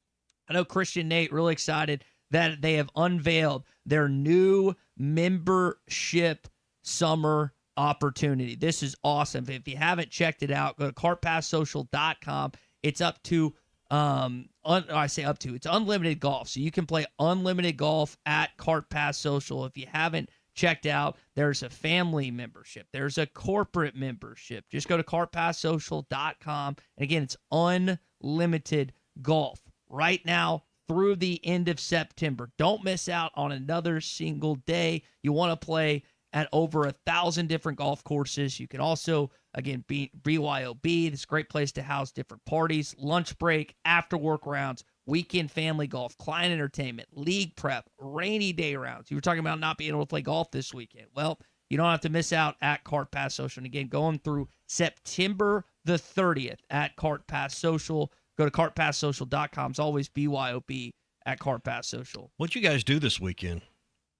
I know Christian, Nate, really excited. that they have unveiled their new membership summer opportunity. This is awesome. If you haven't checked it out, go to kartpasssocial.com. It's up to it's unlimited golf. So you can play unlimited golf at Kart Pass Social. If you haven't checked out, there's a family membership. There's a corporate membership. Just go to kartpasssocial.com. And again, it's unlimited golf right now through the end of September. Don't miss out on another single day. You want to play at over 1,000 different golf courses. You can also, again, be BYOB. This is a great place to house different parties, lunch break, after work rounds, weekend family golf, client entertainment, league prep, rainy day rounds. You were talking about not being able to play golf this weekend. Well, you don't have to miss out at Kart Pass Social. And again, going through September the 30th at Kart Pass Social. Go to kartpasssocial.com. It's always BYOB at Kart Pass Social. What'd you guys do this weekend?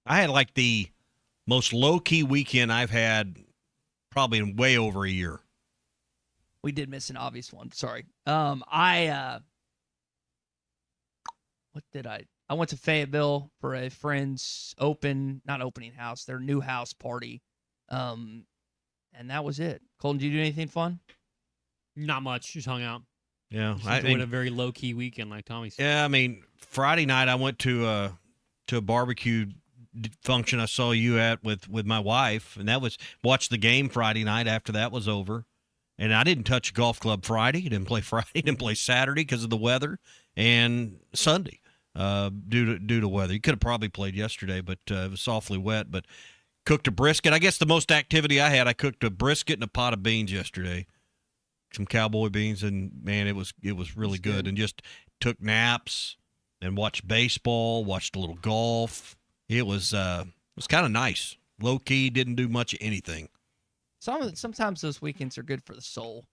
I had like the most low-key weekend I've had probably in way over a year. We did miss an obvious one. Sorry. What did I went to Fayetteville for a friend's not opening house, their new house party. And that was it. Colton, did you do anything fun? Not much. Just hung out. Yeah. I had a very low-key weekend, like Tommy said. Yeah, I mean, Friday night I went to a barbecue function I saw you at with my wife, and that was watched the game Friday night after that was over. And I didn't touch a golf club Friday. Didn't play Friday. Didn't play Saturday because of the weather, and Sunday due to weather. You could have probably played yesterday, but it was awfully wet. But cooked a brisket. I guess the most activity I had, I cooked a brisket and a pot of beans yesterday, some cowboy beans, and man, it was really good. And just took naps and watched baseball, watched a little golf. It was kind of nice. Low key, didn't do much of anything. Sometimes those weekends are good for the soul.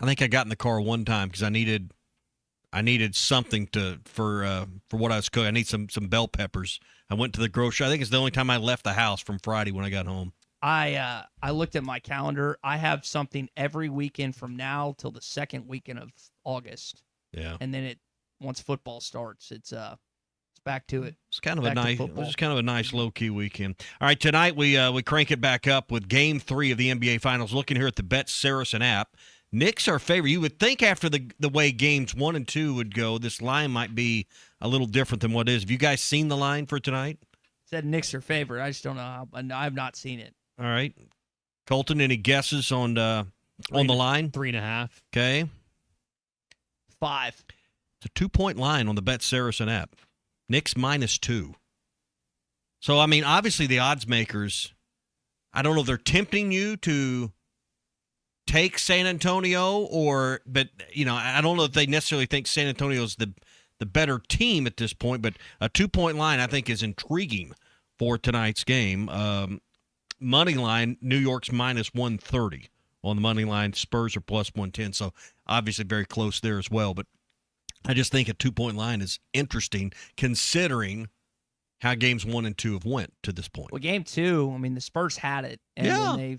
I think I got in the car one time because I needed something for what I was cooking. I need some bell peppers. I went to the grocery. I think it's the only time I left the house from Friday when I got home. I looked at my calendar. I have something every weekend from now till the second weekend of August. Yeah. And then once football starts, it's back to it. It's kind of a nice low key weekend. All right, tonight we crank it back up with Game 3 of the NBA Finals. Looking here at the Bet Saracen app, Knicks are favored. You would think after the way games 1 and 2 would go, this line might be a little different than what it is. Have you guys seen the line for tonight? Said Knicks are favored. I just don't know how. I've not seen it. All right, Colton, any guesses on the line? 3.5. Okay. 5. It's a 2-point line on the Bet Saracen app. Knicks -2. So, I mean, obviously the odds makers, I don't know if they're tempting you to take San Antonio but, you know, I don't know if they necessarily think San Antonio is the better team at this point, but a 2-point line I think is intriguing for tonight's game. Money line, New York's -130 on the money line. Spurs are +110, so obviously very close there as well, but I just think a 2-point line is interesting considering how games 1 and 2 have went to this point. Well, game 2, I mean, the Spurs had it, and then they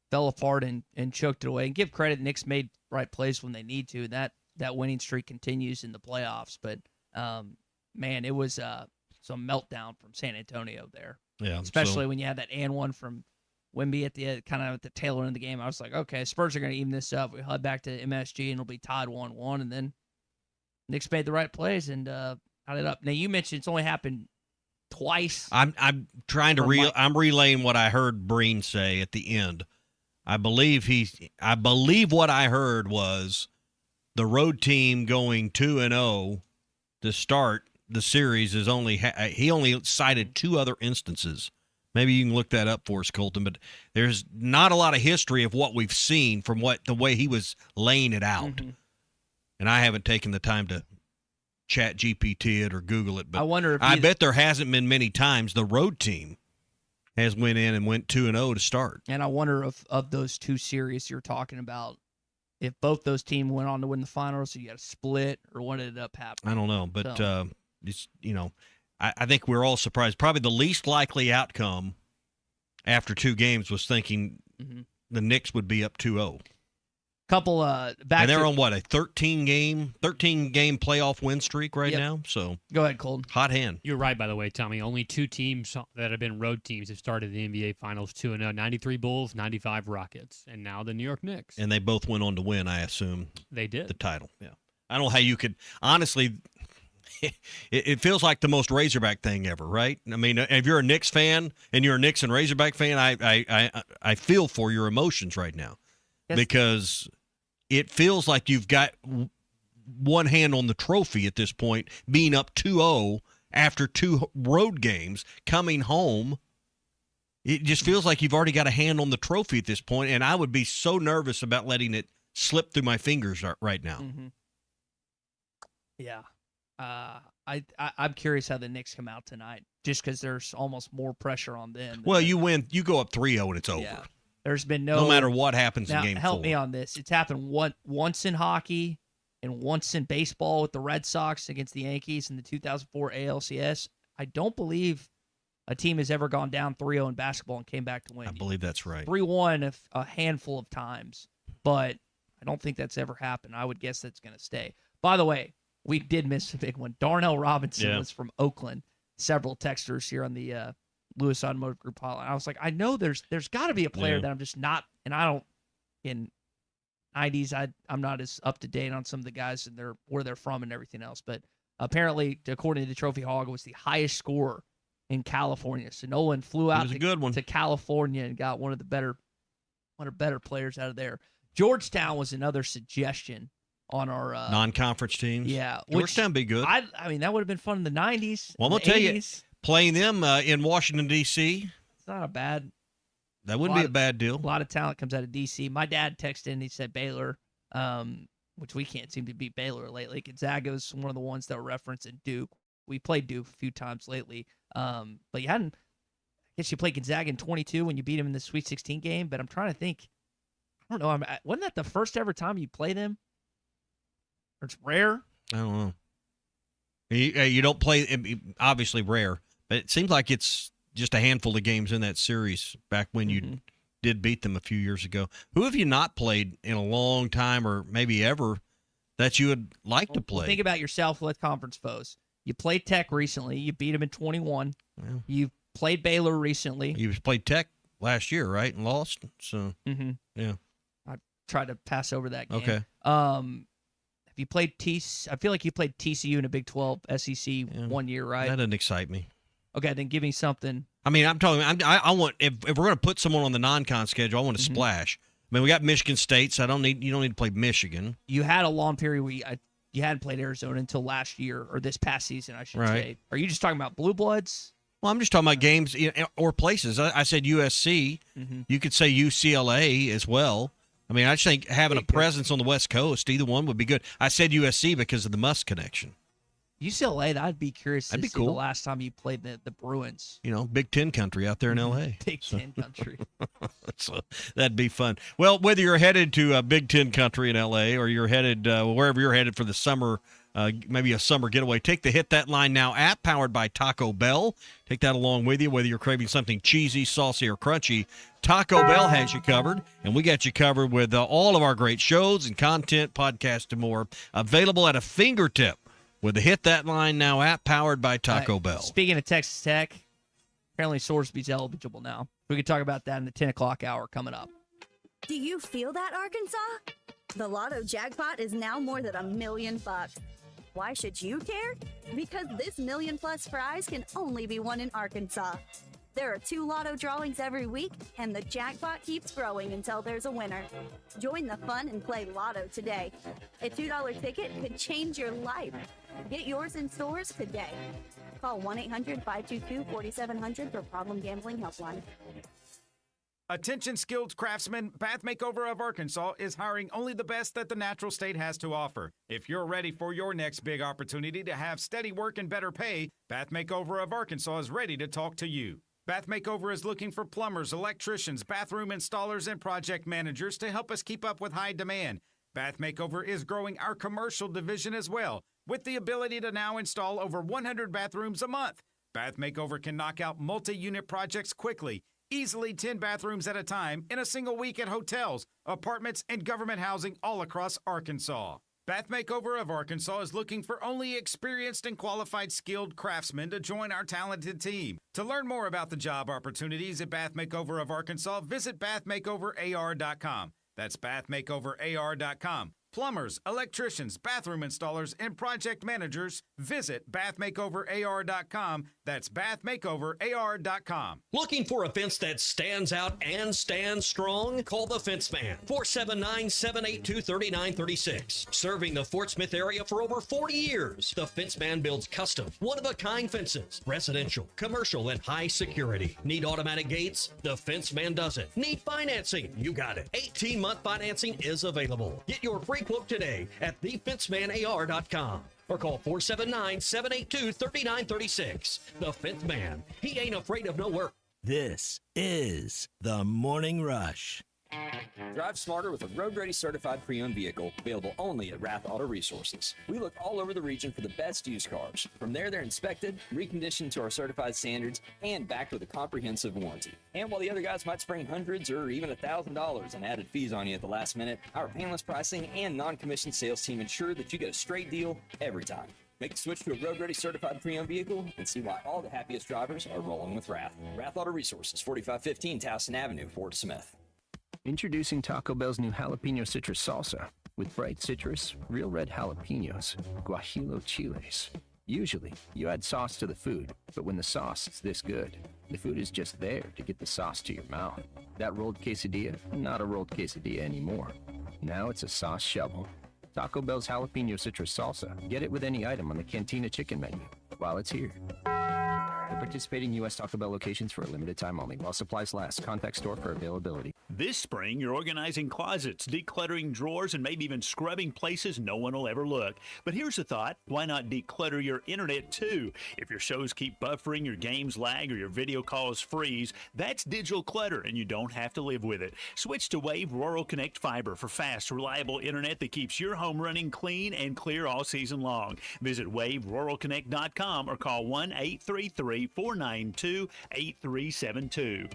fell apart and choked it away. And give credit, Knicks made right plays when they need to. That winning streak continues in the playoffs. But, man, it was some meltdown from San Antonio there. Yeah, especially when you had that and one from Wemby at the kind of at the tail end of the game. I was like, okay, Spurs are going to even this up. We head back to MSG, and it'll be tied 1-1, and then Knicks made the right plays and tied it up. Now, you mentioned it's only happened twice. I'm trying to I'm relaying what I heard Breen say at the end. I believe what I heard was the road team going 2-0 to start the series he only cited 2 other instances. Maybe you can look that up for us, Colton, but there's not a lot of history of what we've seen from the way he was laying it out. Mm-hmm. And I haven't taken the time to chat GPT it or Google it, but I bet there hasn't been many times the road team has went in and went 2-0 to start. And I wonder if of those 2 series you're talking about, if both those teams went on to win the finals, so you got a split, or what ended up happening. I don't know, but it's, you know, I think we're all surprised. Probably the least likely outcome after 2 games was thinking the Knicks would be up 2-0. Couple back. And they're to, on what, a 13 game playoff win streak right now. So go ahead, Colton. Hot hand. You're right, by the way, Tommy. Only 2 teams that have been road teams have started the NBA Finals 2-0. 93 Bulls, 95 Rockets, and now the New York Knicks. And they both went on to win, I assume. They did. The title. Yeah. I don't know how you could honestly. It feels like the most Razorback thing ever, right? I mean, if you're a Knicks fan and you're a Knicks and Razorback fan, I feel for your emotions right now because it feels like you've got one hand on the trophy at this point, being up 2-0 after 2 road games, coming home. It just feels like you've already got a hand on the trophy at this point, and I would be so nervous about letting it slip through my fingers right now. Mm-hmm. Yeah. I'm curious how the Knicks come out tonight, just because there's almost more pressure on them. Well, you win, you go up 3-0 and it's over. Yeah. There's been no matter what happens now, in Game 4. Help me on this. It's happened once in hockey and once in baseball with the Red Sox against the Yankees in the 2004 ALCS. I don't believe a team has ever gone down 3-0 in basketball and came back to win. I believe that's right. 3-1 a handful of times, but I don't think that's ever happened. I would guess that's going to stay. By the way, we did miss a big one. Darnell Robinson was from Oakland. Several texters here on the Lewis Automotive Group hotline. I was like, I know there's got to be a player that I'm just not, and I don't. In 90s, I'm not as up to date on some of the guys and where they're from and everything else. But apparently, according to Trophy Hog, it was the highest scorer in California. So Nolan flew out to California and got one of the better players out of there. Georgetown was another suggestion on our non-conference teams. Yeah, Georgetown be good. I mean, that would have been fun in the 90s. Well, I'm gonna tell you, playing them in Washington D.C. It's not a bad. That wouldn't be a bad deal. A lot of talent comes out of D.C. My dad texted and he said Baylor, which we can't seem to beat Baylor lately. Gonzaga was one of the ones that were referenced in Duke. We played Duke a few times lately, but you hadn't. I guess you played Gonzaga in 22 when you beat them in the Sweet 16 game. But I'm trying to think. I don't know. Wasn't that the first ever time you play them? Or it's rare. I don't know. You don't play, obviously rare, but it seems like it's just a handful of games in that series back when you did beat them a few years ago. Who have you not played in a long time or maybe ever that you would like to play? Think about yourself with conference foes. You played Tech recently. You beat them in 21. Yeah. You played Baylor recently. You played Tech last year, right, and lost? So, yeah. I tried to pass over that game. Okay. Have you played I feel like you played TCU in a Big 12 SEC 1 year, right? That doesn't excite me. Okay, then give me something. I mean, I'm talking. I want if we're going to put someone on the non-con schedule, I want to splash. I mean, we got Michigan State, so you don't need to play Michigan. You had a long period where you hadn't played Arizona until last year or this past season, I should say. Are you just talking about Blue Bloods? Well, I'm just talking about games or places. I said USC. You could say UCLA as well. I mean, I just think having a presence on the West Coast, either one would be good. I said USC because of the Musk connection. UCLA, I'd be curious to see cool. the last time you played the Bruins. You know, Big Ten country out there in L.A. Big Ten country. So that'd be fun. Well, whether you're headed to Big Ten country in L.A. or you're headed wherever you're headed for the summer, maybe a summer getaway, take the Hit That Line Now app powered by Taco Bell. Take that along with you, whether you're craving something cheesy, saucy, or crunchy. Taco Bell has you covered, and we got you covered with all of our great shows and content, podcasts, and more available at a fingertip with the Hit That Line Now app powered by Taco Bell. Speaking of Texas Tech, apparently Sorsby's eligible now. We could talk about that in the 10 o'clock hour coming up. Do you feel that, Arkansas? The Lotto jackpot is now more than $1 million. Why should you care? Because this $1 million+ prize can only be won in Arkansas. There are 2 Lotto drawings every week, and the jackpot keeps growing until there's a winner. Join the fun and play Lotto today. A $2 ticket could change your life. Get yours in stores today. Call 1-800-522-4700 for Problem Gambling Helpline. Attention skilled craftsmen, Bath Makeover of Arkansas is hiring only the best that the natural state has to offer. If you're ready for your next big opportunity to have steady work and better pay, Bath Makeover of Arkansas is ready to talk to you. Bath Makeover is looking for plumbers, electricians, bathroom installers, and project managers to help us keep up with high demand. Bath Makeover is growing our commercial division as well, with the ability to now install over 100 bathrooms a month. Bath Makeover can knock out multi-unit projects quickly, easily 10 bathrooms at a time in a single week at hotels, apartments, and government housing all across Arkansas. Bath Makeover of Arkansas is looking for only experienced and qualified skilled craftsmen to join our talented team. To learn more about the job opportunities at Bath Makeover of Arkansas, visit bathmakeoverar.com. That's bathmakeoverar.com. Plumbers, electricians, bathroom installers, and project managers, visit bathmakeoverar.com. That's bathmakeoverar.com. Looking for a fence that stands out and stands strong? Call the Fence Man, 479-782-3936. Serving the Fort Smith area for over 40 years, the Fence Man builds custom, one-of-a-kind fences, residential, commercial, and high security. Need automatic gates? The Fence Man does it. Need financing? You got it. 18-month financing is available. Get your free quote today at thefencemanar.com or call 479-782-3936. The Fence Man. He ain't afraid of no work. This is the Morning Rush. Drive smarter with a road-ready certified pre-owned vehicle available only at Rath Auto Resources. We look all over the region for the best used cars. From there, they're inspected, reconditioned to our certified standards, and backed with a comprehensive warranty. And while the other guys might spring hundreds or even $1,000 in added fees on you at the last minute, our painless pricing and non-commissioned sales team ensure that you get a straight deal every time. Make the switch to a road-ready certified pre-owned vehicle and see why all the happiest drivers are rolling with Rath. Rath Auto Resources, 4515 Towson Avenue, Fort Smith. Introducing Taco Bell's new jalapeno citrus salsa with bright citrus, real red jalapenos, guajillo chiles. Usually, you add sauce to the food, but when the sauce is this good, the food is just there to get the sauce to your mouth. That rolled quesadilla, not a rolled quesadilla anymore. Now it's a sauce shovel. Taco Bell's jalapeno citrus salsa. Get it with any item on the Cantina chicken menu while it's here. The participating U.S. Taco Bell locations for a limited time only. While supplies last. Contact store for availability. This spring, you're organizing closets, decluttering drawers, and maybe even scrubbing places no one will ever look. But here's a thought. Why not declutter your internet, too? If your shows keep buffering, your games lag, or your video calls freeze, that's digital clutter, and you don't have to live with it. Switch to Wave Rural Connect Fiber for fast, reliable internet that keeps your home running clean and clear all season long. Visit waveruralconnect.com or call 1-833-492-8372.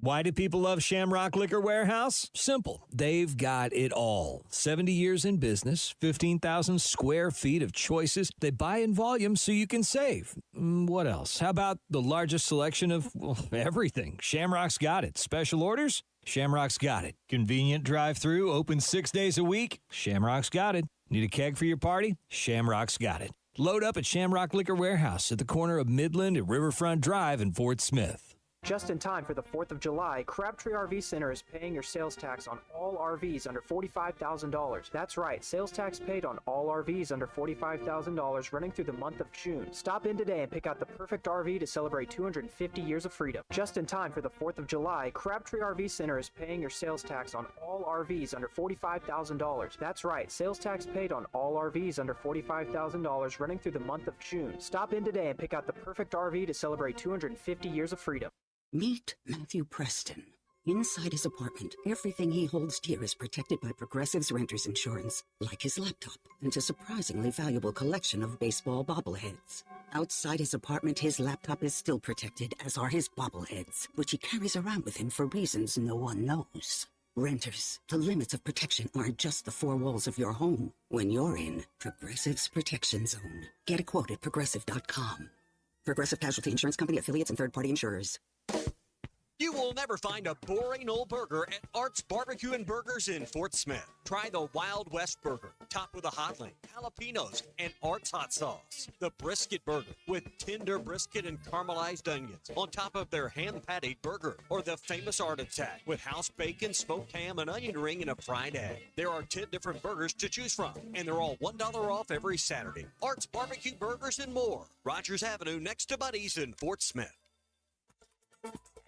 Why do people love Shamrock Liquor Warehouse? Simple. They've got it all. 70 years in business, 15,000 square feet of choices. They buy in volume so you can save. What else? How about the largest selection of everything? Shamrock's got it. Special orders? Shamrock's got it. Convenient drive-through, open 6 days a week? Shamrock's got it. Need a keg for your party? Shamrock's got it. Load up at Shamrock Liquor Warehouse at the corner of Midland and Riverfront Drive in Fort Smith. Just in time for the 4th of July, Crabtree RV Center is paying your sales tax on all RVs under $45,000. That's right, sales tax paid on all RVs under $45,000 running through the month of June. Stop in today and pick out the perfect RV to celebrate 250 years of freedom. Just in time for the 4th of July, Crabtree RV Center is paying your sales tax on all RVs under $45,000. That's right, sales tax paid on all RVs under $45,000 running through the month of June. Stop in today and pick out the perfect RV to celebrate 250 years of freedom. Meet Matthew Preston. Inside his apartment, everything he holds dear is protected by Progressive's Renter's Insurance, like his laptop and a surprisingly valuable collection of baseball bobbleheads. Outside his apartment, his laptop is still protected, as are his bobbleheads, which he carries around with him for reasons no one knows. Renters, the limits of protection aren't just the four walls of your home. When you're in Progressive's Protection Zone, get a quote at Progressive.com. Progressive Casualty Insurance Company, affiliates, and third-party insurers. You will never find a boring old burger at Art's Barbecue and Burgers in Fort Smith. Try the Wild West Burger, topped with a hot link, jalapenos, and Art's hot sauce. The Brisket Burger, with tender brisket and caramelized onions on top of their hand-patted burger. Or the famous Art Attack, with house bacon, smoked ham, an onion ring, and a fried egg. There are 10 different burgers to choose from, and they're all $1 off every Saturday. Art's Barbecue Burgers and more. Rogers Avenue, next to Buddy's in Fort Smith.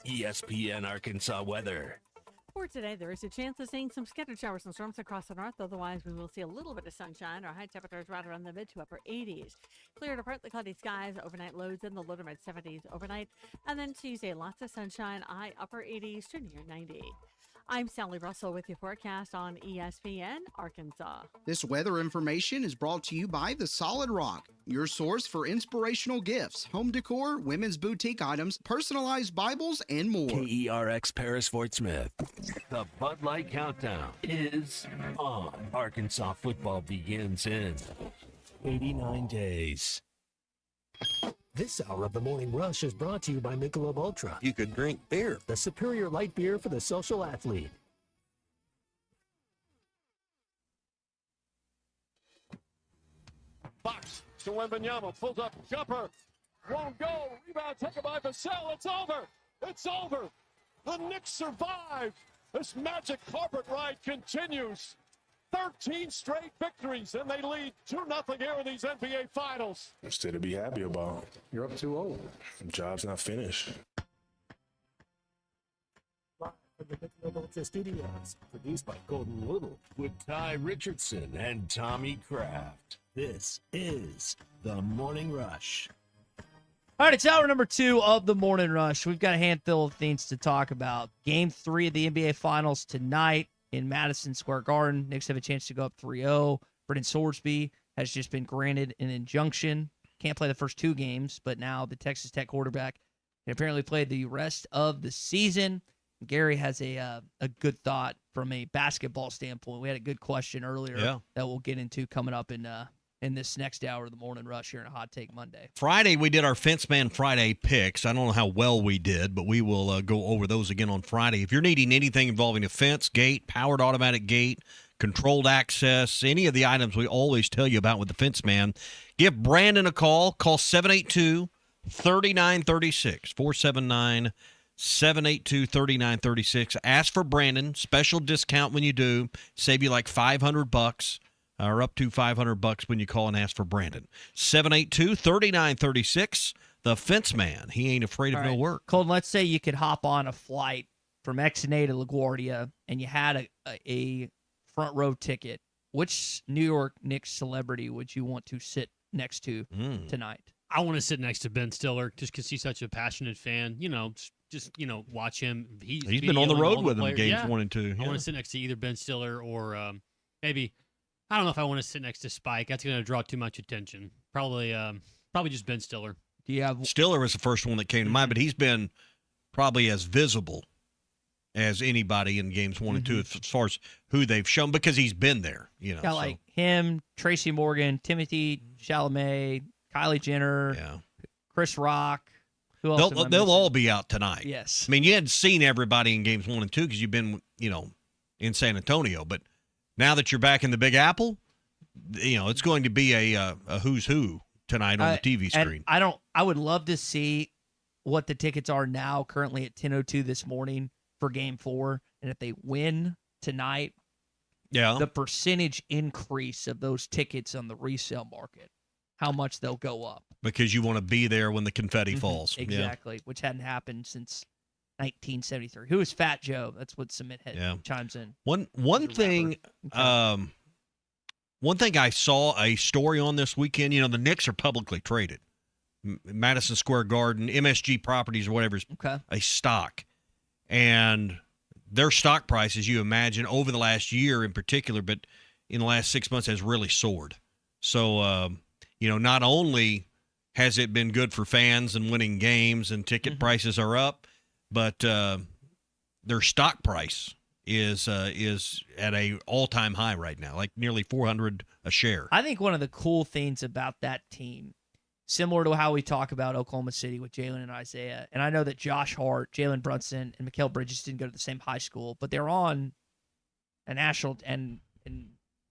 ESPN Arkansas weather. For today, there is a chance of seeing some scattered showers and storms across the north. Otherwise, we will see a little bit of sunshine. Our high temperatures right around the mid to upper 80s. Clear to partly cloudy skies, overnight lows in the low to mid 70s overnight. And then Tuesday, lots of sunshine, high upper 80s to near 90. I'm Sally Russell with your forecast on ESPN Arkansas. This weather information is brought to you by The Solid Rock, your source for inspirational gifts, home decor, women's boutique items, personalized Bibles, and more. KERX Paris Fort Smith. The Bud Light Countdown is on. Arkansas football begins in 89 days. This hour of the Morning Rush is brought to you by Michelob Ultra. You could drink beer, the superior light beer for the social athlete. Fox to Wembanyama, pulls up, jumper, won't go, rebound taken by Vassell, it's over, it's over. The Knicks survive. This magic carpet ride continues. 13 straight victories, and they lead 2-0 here in these NBA Finals. Instead to be happy about. You're up 2-0. The job's not finished. Live from the Michelob Ultra Studios, produced by Golden Little, with Ty Richardson and Tommy Kraft. This is the Morning Rush. All right, it's hour number 2 of the Morning Rush. We've got a handful of things to talk about. Game 3 of the NBA Finals tonight in Madison Square Garden. Knicks have a chance to go up 3-0. Brendan Sorsby has just been granted an injunction. Can't play the first 2 games, but now the Texas Tech quarterback can apparently play the rest of the season. Gary has a good thought from a basketball standpoint. We had a good question earlier that we'll get into coming up in this next hour of the Morning Rush here in a Hot Take Monday. Friday, we did our Fence Man Friday picks. I don't know how well we did, but we will go over those again on Friday. If you're needing anything involving a fence, gate, powered automatic gate, controlled access, any of the items we always tell you about with the Fence Man, give Brandon a call. Call 782-3936, 479-782-3936. Ask for Brandon. Special discount when you do. Save you like $500. Or up to $500 when you call and ask for Brandon. 782-3936. The Fence Man. He ain't afraid of no work. Colton, let's say you could hop on a flight from XNA to LaGuardia and you had a front row ticket. Which New York Knicks celebrity would you want to sit next to tonight? I want to sit next to Ben Stiller just because he's such a passionate fan. Just watch him. He's been on the road with him games 1 and 2. I want to sit next to either Ben Stiller or maybe – I don't know if I want to sit next to Spike. That's going to draw too much attention. Probably just Ben Stiller. Do you have Stiller was the first one that came to mind, but he's been probably as visible as anybody in games 1 and 2 as far as who they've shown because he's been there. Got like him, Tracy Morgan, Timothy Chalamet, Kylie Jenner, Chris Rock. Who else? They'll all be out tonight. Yes. I mean, you hadn't seen everybody in games 1 and 2 because you've been, in San Antonio, but now that you're back in the Big Apple, it's going to be a who's who tonight on the TV screen. I would love to see what the tickets are now, currently at 10:02 this morning for Game 4, and if they win tonight, the percentage increase of those tickets on the resale market, how much they'll go up. Because you want to be there when the confetti falls. Exactly, which hadn't happened since 1973. Who is Fat Joe? That's what Submit chimes in. One thing, one thing I saw a story on this weekend. The Knicks are publicly traded. Madison Square Garden, MSG Properties, or whatever is a stock, and their stock price, as you imagine, over the last year in particular, but in the last 6 months, has really soared. So, not only has it been good for fans and winning games, and ticket prices are up, but their stock price is at a all-time high right now, like nearly $400 a share. I think one of the cool things about that team, similar to how we talk about Oklahoma City with Jalen and Isaiah, and I know that Josh Hart, Jalen Brunson, and Mikal Bridges didn't go to the same high school, but they're on a national, and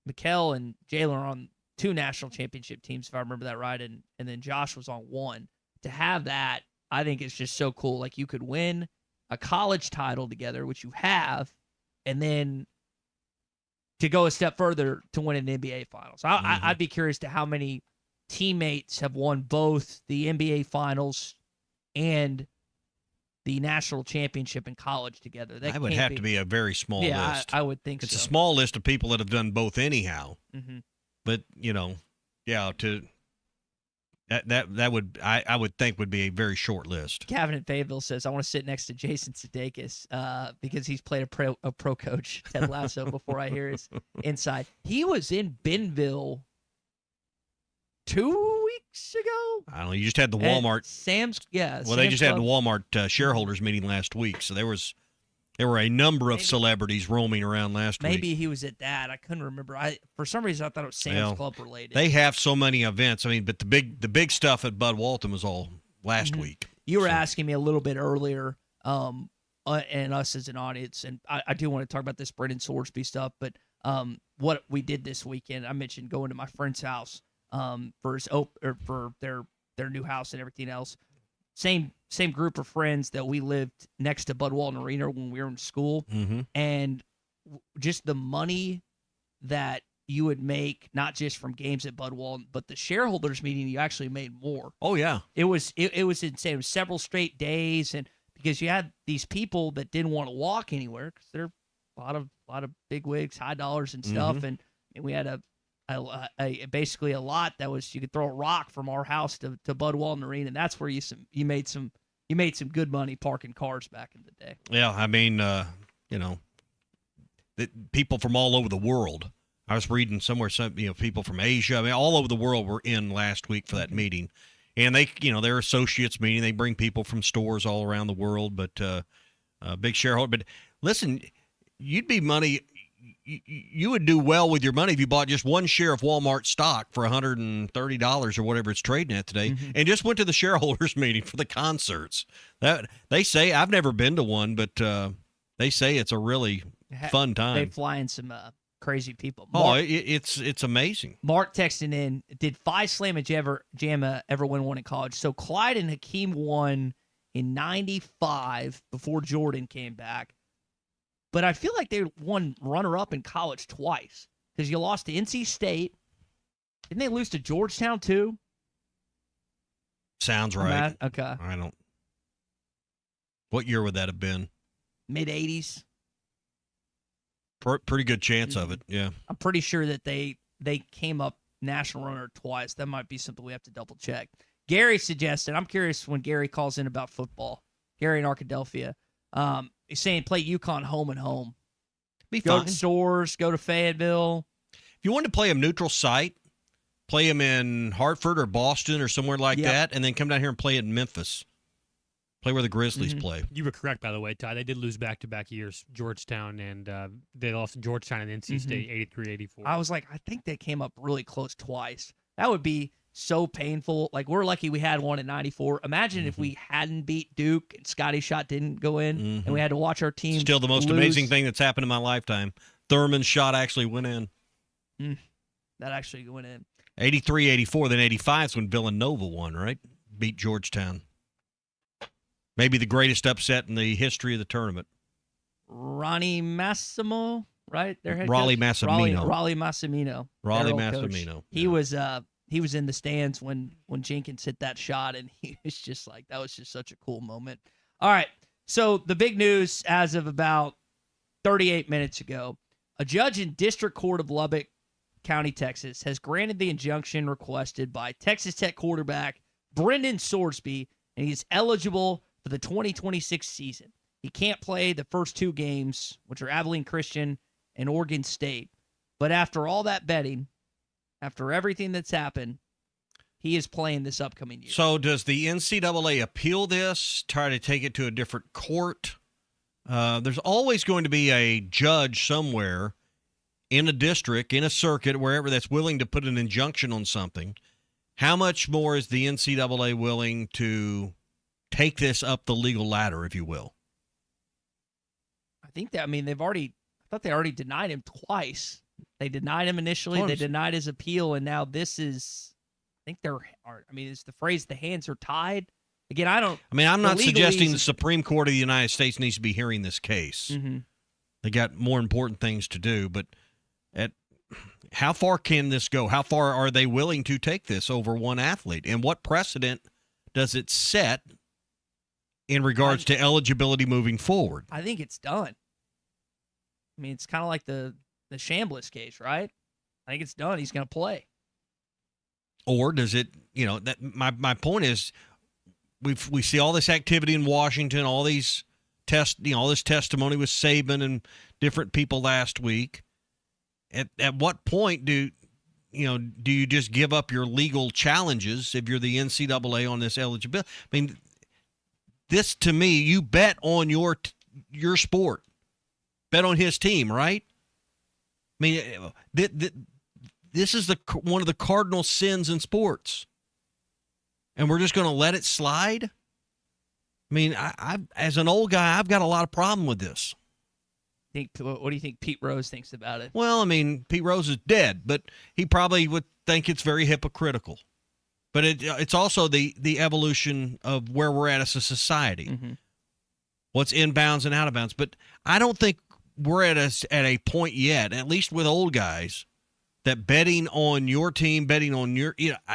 Mikal and Jalen are on 2 national championship teams, if I remember that right, and then Josh was on 1. To have that, I think it's just so cool. Like, you could win a college title together, which you have, and then to go a step further to win an NBA Finals. I'd be curious to how many teammates have won both the NBA Finals and the national championship in college together. That would have to be a very small list. I would think it's so. A small list of people that have done both anyhow. Mm-hmm. But, That would I would think would be a very short list. Kevin in Fayetteville says, I want to sit next to Jason Sudeikis because he's played a pro coach, Ted Lasso, before I hear his inside. He was in Benville 2 weeks ago. I don't know. You just had the Walmart. Well, they just had the Walmart shareholders meeting last week, so there were a number of celebrities roaming around last week. Maybe he was at that. I couldn't remember. For some reason I thought it was Sam's Club related. They have so many events. I mean, but the big stuff at Bud Walton was all last week. You were asking me a little bit earlier, and us as an audience, and I do want to talk about this Brendan Sorsby stuff, but what we did this weekend, I mentioned going to my friend's house for their new house and everything else. Same group of friends that we lived next to Bud Walton Arena when we were in school, and just the money that you would make, not just from games at Bud Walton, but the shareholders meeting, you actually made more. Oh yeah, it was insane. It was several straight days, and because you had these people that didn't want to walk anywhere because they're a lot of big wigs, high dollars and stuff, and we had basically a lot that was you could throw a rock from our house to Bud Walton Arena, and that's where you made some good money parking cars back in the day. Yeah, I mean, people from all over the world. I was reading somewhere, people from Asia. I mean, all over the world were in last week for that meeting, and they, their associates meeting. They bring people from stores all around the world, but big shareholder. But listen, you'd be money. You would do well with your money if you bought just one share of Walmart stock for $130 or whatever it's trading at today, and just went to the shareholders meeting for the concerts. That they say, I've never been to one, but they say it's a really fun time. They fly in some crazy people. Mark, it's amazing. Mark texting in, did Phi Slamma Jamma ever win one in college? So Clyde and Hakeem won in '95 before Jordan came back. But I feel like they won runner-up in college twice because you lost to NC State. Didn't they lose to Georgetown too? Sounds right. Okay. I don't. What year would that have been? Mid-'80s. Pretty good chance of it, yeah. I'm pretty sure that they came up national runner twice. That might be something we have to double-check. Gary suggested, I'm curious when Gary calls in about football. Gary in Arkadelphia. He's saying play UConn home and home. Go to stores, go to Fayetteville. If you want to play them neutral site, play them in Hartford or Boston or somewhere like that, and then come down here and play it in Memphis. Play where the Grizzlies play. You were correct, by the way, Ty. They did lose back-to-back years, Georgetown, and they lost to Georgetown and NC State, 83-84. I was like, I think they came up really close twice. That would be so painful. Like, we're lucky we had one in '94. Imagine if we hadn't beat Duke and Scotty Shot didn't go in, and we had to watch our team Still the most lose. amazing thing that's happened in my lifetime. Thurman's shot actually went in. That actually went in. 83-84, then 85 is when Villanova won, right? Beat Georgetown. Maybe the greatest upset in the history of the tournament. Ronnie Massimo, right? Their head Raleigh coach? Massimino. Raleigh Massimino. Raleigh their old coach. Massimino. He was in the stands when Jenkins hit that shot, and he was just like, that was just such a cool moment. All right, so the big news as of about 38 minutes ago, a judge in District Court of Lubbock County, Texas, has granted the injunction requested by Texas Tech quarterback Brendan Sorsby, and he's eligible for the 2026 season. He can't play the first two games, which are Abilene Christian and Oregon State. But after all that betting, after everything that's happened, he is playing this upcoming year. So does the NCAA appeal this, try to take it to a different court? There's always going to be a judge somewhere in a district, in a circuit, wherever that's willing to put an injunction on something. How much more is the NCAA willing to take this up the legal ladder, if you will? I think that, I thought they already denied him twice. They denied him initially. They denied his appeal, and now this is, I think it's the phrase, the hands are tied. Again, I'm not suggesting the Supreme Court of the United States needs to be hearing this case. They got more important things to do, but how far can this go? How far are they willing to take this over one athlete? And what precedent does it set in regards to eligibility moving forward? I think it's done. It's kind of like the Chambliss case, right? I think it's done. He's going to play. Or does it, that my point is we see all this activity in Washington, all these all this testimony with Saban and different people last week. At what point do you just give up your legal challenges if you're the NCAA on this eligibility? I mean, this to me, you bet on your sport, bet on his team, right? I mean, this is one of the cardinal sins in sports, and we're just going to let it slide. I mean, I as an old guy, I've got a lot of problem with this. What do you think Pete Rose thinks about it? Well, I mean, Pete Rose is dead, but he probably would think it's very hypocritical. But it's also the evolution of where we're at as a society. Mm-hmm. What's inbounds and out of bounds. But I don't think we're at a point yet, at least with old guys, that betting on your team, betting on your,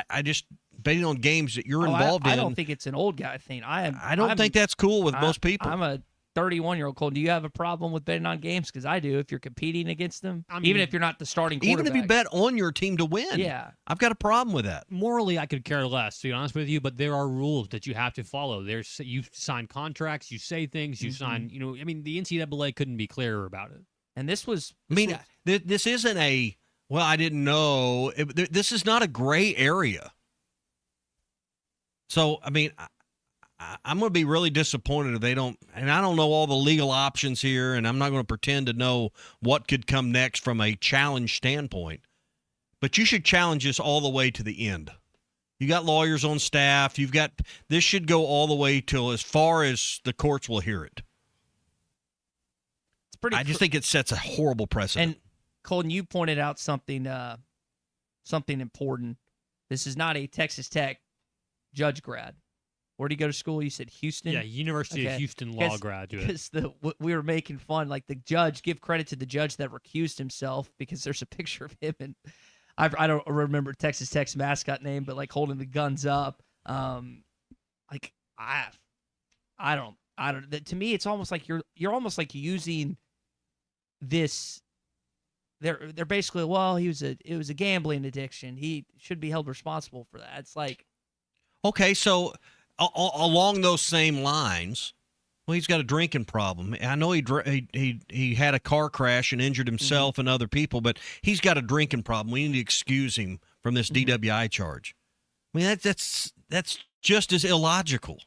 I just betting on games that you're involved in. I don't think it's an old guy thing. I don't think that's cool with most people. I'm a 31-year-old. Cole, do you have a problem with betting on games? Because I do. If you're competing against them, even if you're not the starting quarterback. Even if you bet on your team to win. Yeah. I've got a problem with that. Morally, I could care less, to be honest with you, but there are rules that you have to follow. You sign contracts, you say things, you sign, I mean, the NCAA couldn't be clearer about it. And this was... This isn't a, well, I didn't know. This is not a gray area. So, I mean, I'm going to be really disappointed if they don't, and I don't know all the legal options here, and I'm not going to pretend to know what could come next from a challenge standpoint. But you should challenge this all the way to the end. You got lawyers on staff. This should go all the way till as far as the courts will hear it. It's pretty. I just think it sets a horrible precedent. And Colton, you pointed out something important. This is not a Texas Tech judge grad. Where did he go to school? You said Houston? Yeah, University of Houston law graduate. Because we were making fun, like the judge, give credit to the judge that recused himself because there's a picture of him, and I don't remember Texas Tech's mascot name, but like holding the guns up. Like I don't. To me, it's almost like you're almost like using this. They're basically, well, it was a gambling addiction. He should be held responsible for that. It's like, okay, so. Along those same lines, well, he's got a drinking problem. I know he had a car crash and injured himself and other people, but he's got a drinking problem. We need to excuse him from this DWI charge. I mean, that's just as illogical.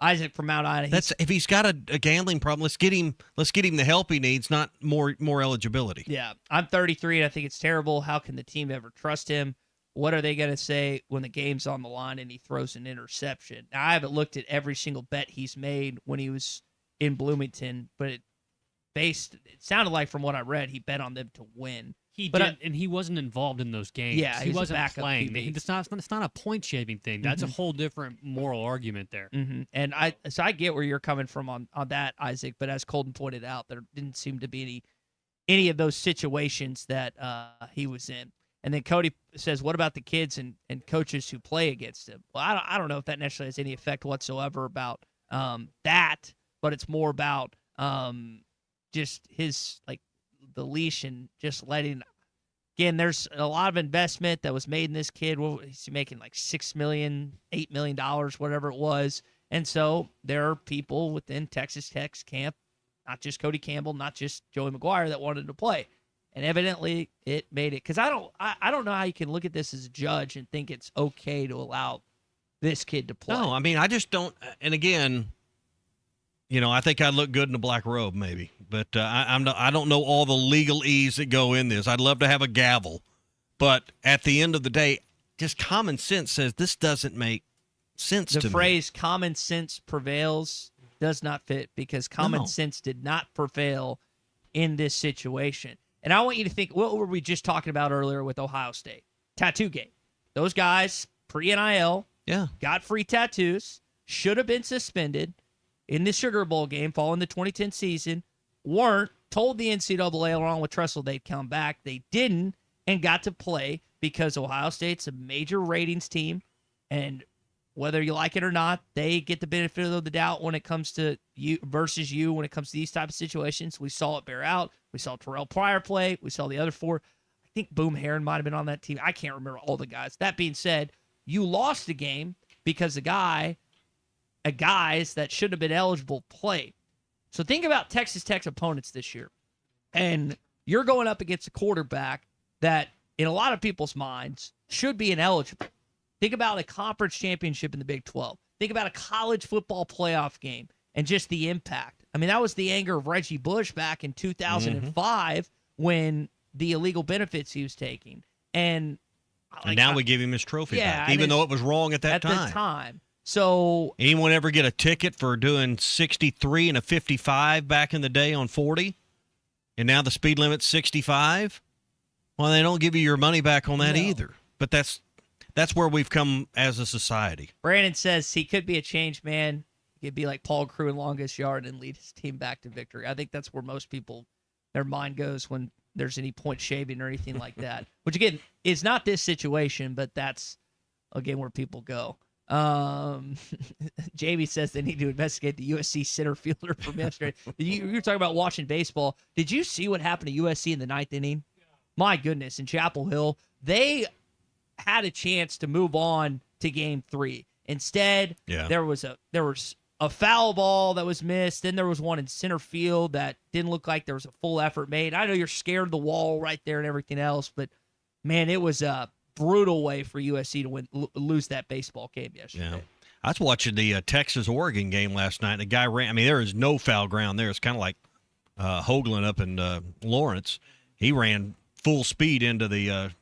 Isaac from Mount Ida. If he's got a gambling problem, let's get him the help he needs, not more eligibility. Yeah, I'm 33 and I think it's terrible. How can the team ever trust him? What are they going to say when the game's on the line and he throws an interception? Now, I haven't looked at every single bet he's made when he was in Bloomington, but it sounded like from what I read, he bet on them to win. He did, and he wasn't involved in those games. Yeah, he wasn't playing. QB. It's not a point-shaving thing. That's a whole different moral argument there. And I get where you're coming from on that, Isaac, but as Colton pointed out, there didn't seem to be any of those situations that he was in. And then Cody says, what about the kids and coaches who play against him? Well, I don't know if that necessarily has any effect whatsoever about that, but it's more about just his, like, the leash and just letting – again, there's a lot of investment that was made in this kid. Well, he's making like $6 million, $8 million, whatever it was. And so there are people within Texas Tech's camp, not just Cody Campbell, not just Joey McGuire, that wanted to play. And evidently it made it, because I don't know how you can look at this as a judge and think it's okay to allow this kid to play. No, I mean, I just don't. And again, I think I'd look good in a black robe maybe, but I don't know all the legalese that go in this. I'd love to have a gavel, but at the end of the day, just common sense says this doesn't make sense to me. The phrase "common sense prevails" does not fit because common sense did not prevail in this situation. And I want you to think, what were we just talking about earlier with Ohio State? Tattoo game. Those guys, pre-NIL, got free tattoos, should have been suspended in the Sugar Bowl game following the 2010 season, weren't, told the NCAA along with Tressel they'd come back. They didn't, and got to play because Ohio State's a major ratings team, and whether you like it or not, they get the benefit of the doubt when it comes to you versus you when it comes to these type of situations. We saw it bear out. We saw Terrell Pryor play. We saw the other four. I think Boom Heron might have been on that team. I can't remember all the guys. That being said, you lost the game because a guys that should have been eligible played. So think about Texas Tech's opponents this year. And you're going up against a quarterback that, in a lot of people's minds, should be ineligible. Think about a conference championship in the Big 12. Think about a college football playoff game and just the impact. I mean, that was the anger of Reggie Bush back in 2005 when the illegal benefits he was taking. And now we give him his trophy back, and even though it was wrong at that time. At the time. So anyone ever get a ticket for doing 63 and a 55 back in the day on 40? And now the speed limit's 65? Well, they don't give you your money back on that either. But that's where we've come as a society. Brandon says he could be a changed man. He could be like Paul Crew in longest yard and lead his team back to victory. I think that's where most people, their mind goes when there's any point shaving or anything like that. Which, again, is not this situation, but that's, again, where people go. Jamie says they need to investigate the USC center fielder from yesterday. You were talking about watching baseball. Did you see what happened to USC in the ninth inning? My goodness, in Chapel Hill, they had a chance to move on to Game 3. Instead, there was a foul ball that was missed. Then there was one in center field that didn't look like there was a full effort made. I know you're scared of the wall right there and everything else, but man, it was a brutal way for USC to lose that baseball game yesterday. Yeah. I was watching the Texas-Oregon game last night, and the guy ran. I mean, there is no foul ground there. It's kind of like Hoagland up in Lawrence. He ran full speed into the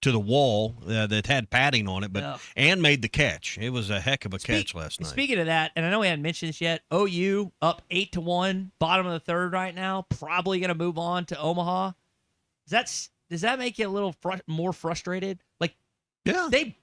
to the wall that had padding on it, but and made the catch. It was a heck of a catch last night. Speaking of that, and I know we hadn't mentioned this yet, OU up 8-1, bottom of the third right now, probably going to move on to Omaha. Does that make you a little more frustrated? Like, they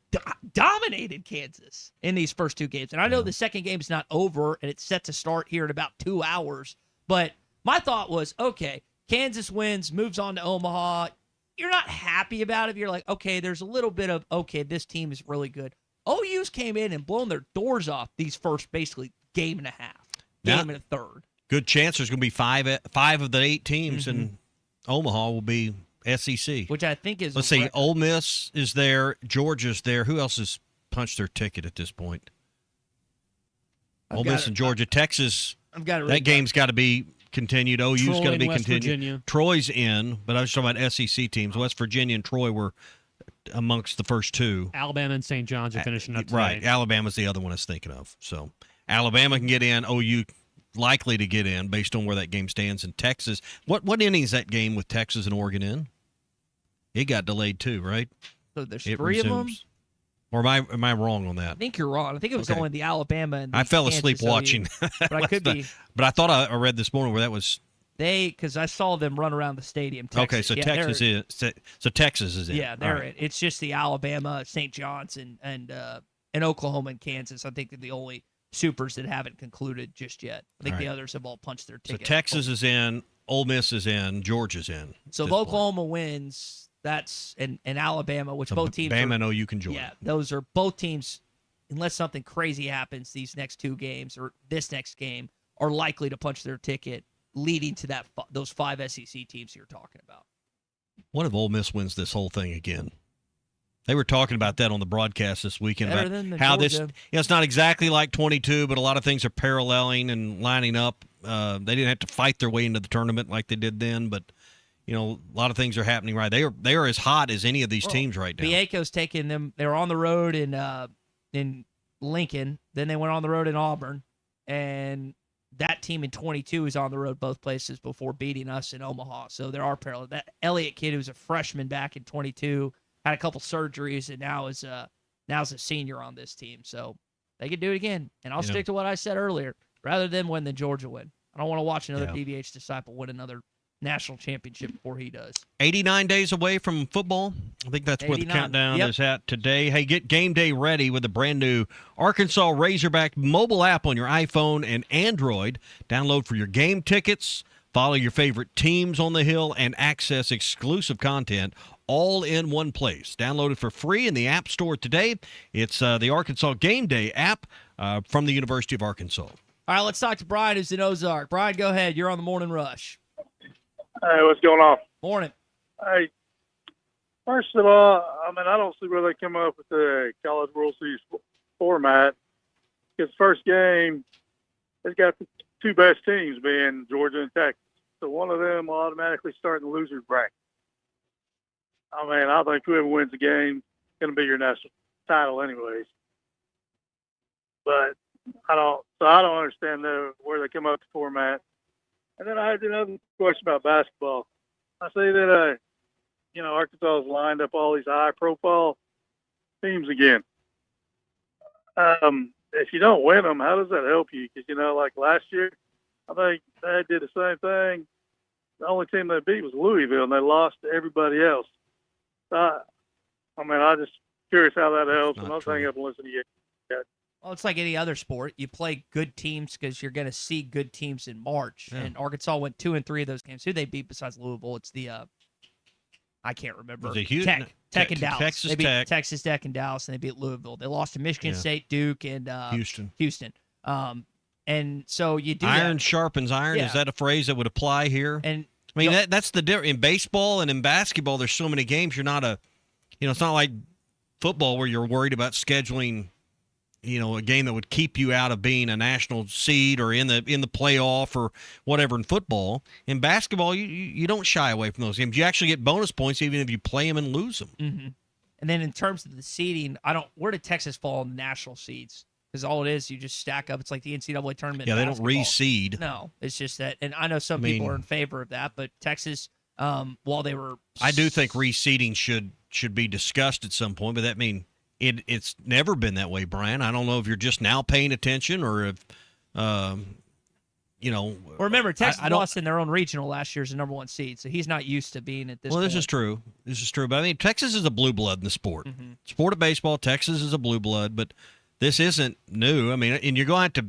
dominated Kansas in these first two games. And I know the second game's not over, and it's set to start here in about 2 hours. But my thought was, okay, Kansas wins, moves on to Omaha. You're not happy about it. You're like, okay, there's a little bit of, okay, this team is really good. OU's came in and blown their doors off these first, basically, game and a half, game and a third. Good chance there's going to be five of the 8 teams in Omaha will be SEC. Which I think is... Let's see, Ole Miss is there, Georgia's there. Who else has punched their ticket at this point? Ole Miss and Georgia. Texas, that game's got to be continued. OU's got to be continued. Virginia. Troy's in, but I was talking about SEC teams. West Virginia and Troy were amongst the first two. Alabama and St. John's are finishing up today. Right. Alabama's the other one I was thinking of. So Alabama can get in. OU likely to get in based on where that game stands. In Texas, what inning is that game with Texas and Oregon in? It got delayed too, right? So there's 3 of them? Or am I wrong on that? I think you're wrong. I think it was only the Alabama and the I fell Kansas asleep watching. But I could be. But I thought I read this morning where that was. Because I saw them run around the stadium. Texas. Okay, so Texas is. So Texas is in. Yeah, they're in. It's just the Alabama, St. John's, and Oklahoma and Kansas. I think they're the only supers that haven't concluded just yet. I think the others have all punched their ticket. So Texas is in, Ole Miss is in, Georgia's in. So if Oklahoma wins, that's and Alabama, which both teams. Bama and OU can join. Yeah, those are both teams. Unless something crazy happens, these next 2 games or this next game are likely to punch their ticket, leading to those 5 SEC teams you're talking about. What if Ole Miss wins this whole thing again? They were talking about that on the broadcast this weekend about how this. It's not exactly like 22, but a lot of things are paralleling and lining up. They didn't have to fight their way into the tournament like they did then, but a lot of things are happening right. They are as hot as any of these teams right now. Vieco's taking them. They were on the road in Lincoln. Then they went on the road in Auburn, and that team in 22 is on the road both places before beating us in Omaha. So there are parallels. That Elliott kid who was a freshman back in 22 had a couple surgeries and now is a senior on this team. So they could do it again. And I'll stick to what I said earlier. Rather than win, than Georgia win. I don't want to watch another DVH disciple win another national championship before he does. 89 days away from football. I think that's where the countdown is at today. Hey, get game day ready with the brand new Arkansas Razorback mobile app on your iPhone and Android. Download for your game tickets, follow your favorite teams on the Hill, and access exclusive content all in one place. Download it for free in the App Store today. It's the Arkansas Game Day app from the University of Arkansas. All right, let's talk to Brian, who's in Ozark. Brian, go ahead. You're on the Morning Rush. Hey, what's going on? Morning. Hey, First of all, I mean, I don't see where they come up with the College World Series format. Because first game, it's got the two best teams being Georgia and Texas. So one of them will automatically start in the loser's bracket. I mean, I think whoever wins the game is going to be your national title anyways. But I don't understand where they come up with the format. And then I had another question about basketball. I see that, Arkansas has lined up all these high-profile teams again. If you don't win them, how does that help you? Because, like last year, I think they did the same thing. The only team they beat was Louisville, and they lost to everybody else. I'm just curious how that helps. And I'll hang up and listen to you. Well, it's like any other sport. You play good teams because you're going to see good teams in March. Yeah. And Arkansas went 2-3 of those games. Who they beat besides Louisville? It's the I can't remember. Was it Houston? Tech and Dallas. Texas they beat Tech. Texas Tech and Dallas, and they beat Louisville. They lost to Michigan Yeah. State, Duke, and Houston. And so you do Iron that. sharpens iron. Yeah. Is that a phrase that would apply here? And I mean, that's the difference. In baseball and in basketball, there's so many games. You're not it's not like football where you're worried about scheduling, a game that would keep you out of being a national seed or in the playoff or whatever in football. In basketball, you don't shy away from those games. You actually get bonus points even if you play them and lose them. Mm-hmm. And then in terms of the seeding, where did Texas fall in the national seeds? Because all it is, you just stack up. It's like the NCAA tournament. Yeah, they don't basketball. reseed. No, it's just that. And I know some people are in favor of that, but Texas, while they were. I do think reseeding should be discussed at some point, but it's never been that way, Brian. I don't know if you're just now paying attention or if, Well, remember, Texas lost in their own regional last year as the number one seed, so he's not used to being at this Well, point. this is true. But I mean, Texas is a blue blood in the sport. Sport of baseball, Texas is a blue blood, but this isn't new. I mean, and you're going to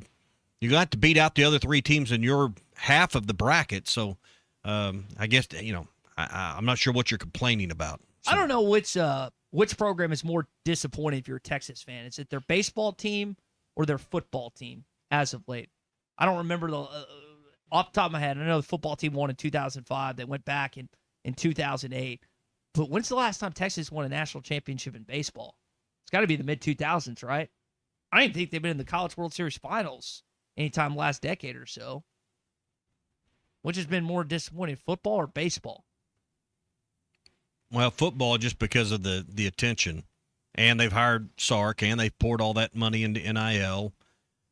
have to beat out the other three teams in your half of the bracket. So, I guess I'm not sure what you're complaining about. I don't know which program is more disappointing if you're a Texas fan. Is it their baseball team or their football team as of late? I don't remember off the top of my head. I know the football team won in 2005. They went back in 2008. But when's the last time Texas won a national championship in baseball? It's got to be the mid-2000s, right? I don't even think they've been in the College World Series finals anytime last decade or so. Which has been more disappointing, football or baseball? Well, football just because of the attention, and they've hired Sark, and they've poured all that money into NIL.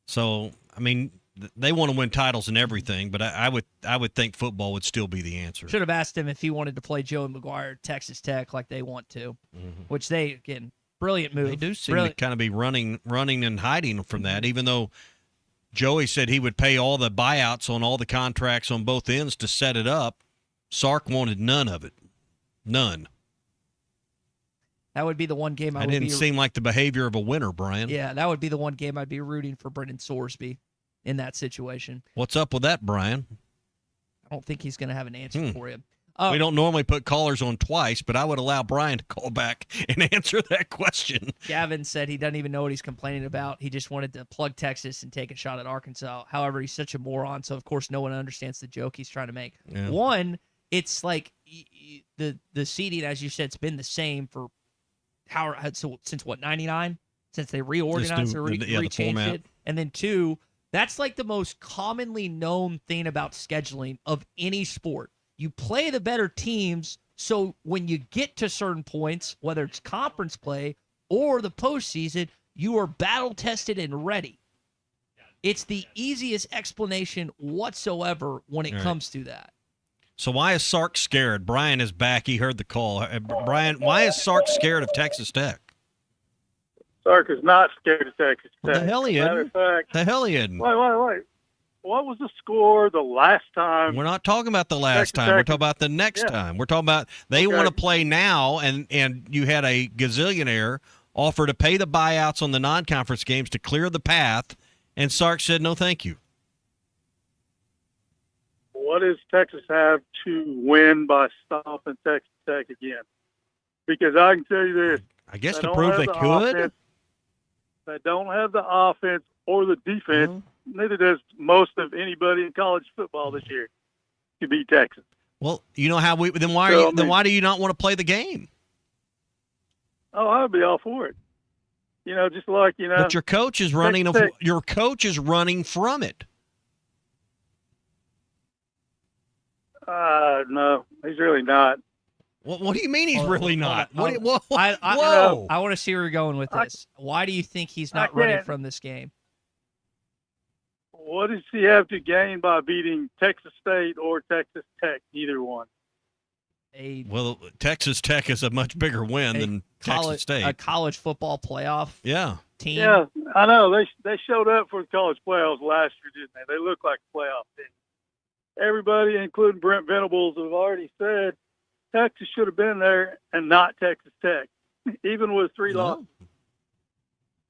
So, I mean, they want to win titles and everything, but I would think football would still be the answer. Should have asked him if he wanted to play Joey McGuire at Texas Tech like they want to, which they, again, brilliant move. They do seem to kind of be running and hiding from that, even though Joey said he would pay all the buyouts on all the contracts on both ends to set it up. Sark wanted none of it. None. That would be the one game I would didn't seem like the behavior of a winner, Brian. Yeah, that would be the one game I'd be rooting for Brendan Sorsby in that situation. What's up with that, Brian? I don't think he's going to have an answer for you. We don't normally put callers on twice, but I would allow Brian to call back and answer that question. Gavin said he doesn't even know what he's complaining about. He just wanted to plug Texas and take a shot at Arkansas. However, he's such a moron, so of course no one understands the joke he's trying to make. Yeah. One, it's like the seeding, as you said, it's been the same for since what, 99? Since they reorganized or rechanged format. it. And then two, that's like the most commonly known thing about scheduling of any sport. You play the better teams, so when you get to certain points, whether it's conference play or the postseason, you are battle-tested and ready. It's the easiest explanation whatsoever when it comes to that. So why is Sark scared? Brian is back. He heard the call. Brian, why is Sark scared of Texas Tech? Sark is not scared of Texas Tech. The hell he Matter isn't. of fact, The hell he isn't. Wait. What was the score the last time? We're not talking about the last Texas time. We're Tech- talking about the next Yeah. time. We're talking about they want to play now, and you had a gazillionaire offer to pay the buyouts on the non-conference games to clear the path, and Sark said no, thank you. What does Texas have to win by stopping Texas Tech again? Because I can tell you this. I guess to don't prove have they the could. offense. They don't have the offense or the defense. Neither does most of anybody in college football this year to beat Texas. Well, you know how we then why So, are you, then why do you not want to play the game? Oh, I would be all for it. Just like But your coach is running. Texas Tech. Your coach is running from it. No, he's really not. What do you mean he's really not? I want to see where you're going with this. Why do you think he's not running from this game? What does he have to gain by beating Texas State or Texas Tech? Either one. Well, Texas Tech is a much bigger win than Texas State. A college football playoff team. Yeah, I know. They showed up for the college playoffs last year, didn't they? They look like a playoff team. Everybody, including Brent Venables, have already said Texas should have been there and not Texas Tech, even with 3 losses.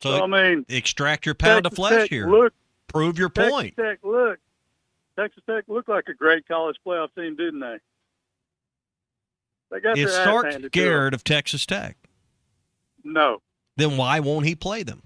So, I mean, extract your pound of flesh Tech here. Prove your point. Texas Tech looked like a great college playoff team, didn't they? They got Is their ass Sark handed to them. scared of Texas Tech? No. Then why won't he play them?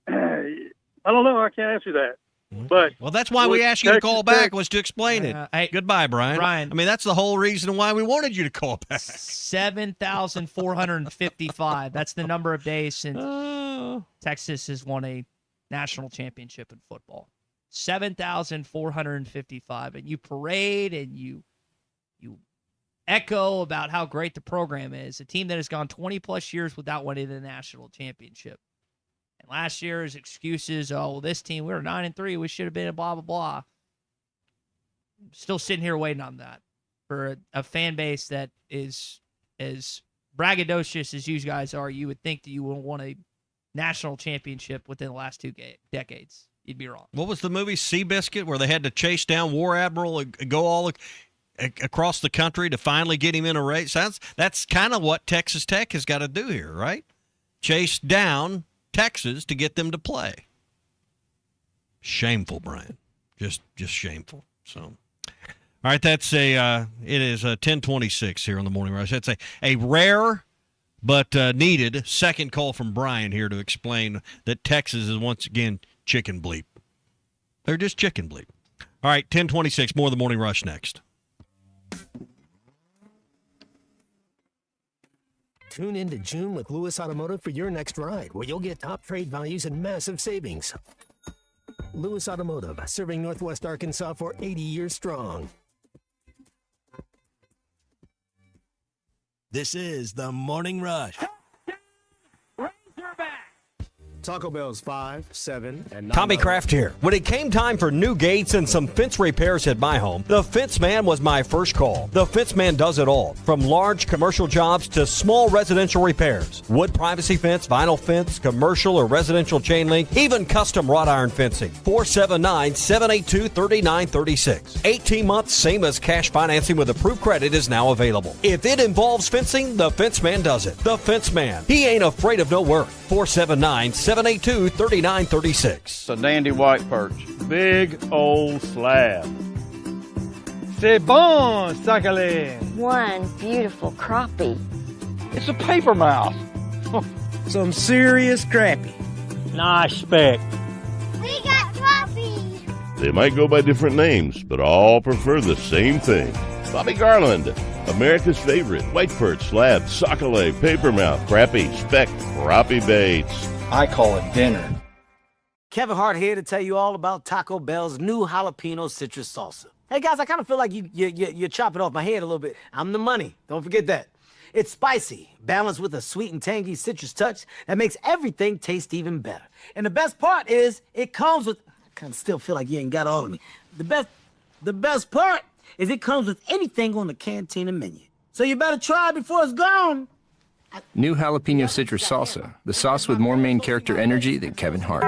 I don't know. I can't answer that. But well, that's why we asked you to call back, was to explain it. Goodbye, Brian. Brian. I mean, that's the whole reason why we wanted you to call back. 7,455. That's the number of days since Texas has won a national championship in football. 7,455. And you parade and you echo about how great the program is. A team that has gone 20-plus years without winning the national championship. And last year's excuses, this team, we were 9-3, we should have been a blah, blah, blah. Still sitting here waiting on that for a fan base that is as braggadocious as you guys are. You would think that you would want a national championship within the last 2 decades. You'd be wrong. What was the movie Seabiscuit where they had to chase down War Admiral and go all across the country to finally get him in a race? That's kind of what Texas Tech has got to do here, right? Chase down Texas to get them to play. Shameful, Brian. Just shameful. So, all right, that's it is 10:26 here on the Morning Rush. That's a rare but needed second call from Brian here to explain that Texas is once again chicken bleep. They're just chicken bleep. All right, 10:26. More of the Morning Rush next. Tune in to June with Lewis Automotive for your next ride, where you'll get top trade values and massive savings. Lewis Automotive, serving Northwest Arkansas for 80 years strong. This is the Morning Rush. Taco Bell's 5, 7, and 9. Tommy Kraft here. When it came time for new gates and some fence repairs at my home, the Fence Man was my first call. The Fence Man does it all, from large commercial jobs to small residential repairs. Wood privacy fence, vinyl fence, commercial or residential chain link, even custom wrought iron fencing. 479-782-3936. 18 months, same as cash financing with approved credit is now available. If it involves fencing, the Fence Man does it. The Fence Man. He ain't afraid of no work. 479-782-3936. It's a dandy white perch. Big old slab. C'est bon, sacalé. One beautiful crappie. It's a paper mouth. Some serious crappie. Nice speck. We got crappie. They might go by different names, but all prefer the same thing. Bobby Garland, America's favorite white perch, slab, sockeye, papermouth, crappie, speck, crappie baits. I call it dinner. Kevin Hart here to tell you all about Taco Bell's new jalapeno citrus salsa. Hey guys, I kind of feel like you're chopping off my head a little bit. I'm the money. Don't forget that. It's spicy, balanced with a sweet and tangy citrus touch that makes everything taste even better. And the best part is it comes with. I kind of still feel like you ain't got all of me. The best part is it comes with anything on the Cantina menu. So you better try it before it's gone. New jalapeno citrus salsa, the sauce with more main character energy than Kevin Hart.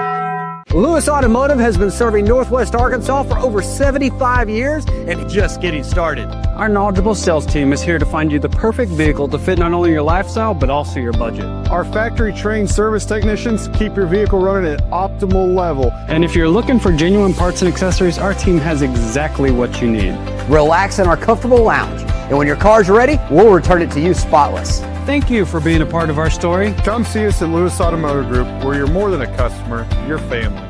Lewis Automotive has been serving Northwest Arkansas for over 75 years and just getting started. Our knowledgeable sales team is here to find you the perfect vehicle to fit not only your lifestyle, but also your budget. Our factory-trained service technicians keep your vehicle running at optimal level. And if you're looking for genuine parts and accessories, our team has exactly what you need. Relax in our comfortable lounge, and when your car's ready, we'll return it to you spotless. Thank you for being a part of our story. Come see us at Lewis Automotive Group, where you're more than a customer, you're family.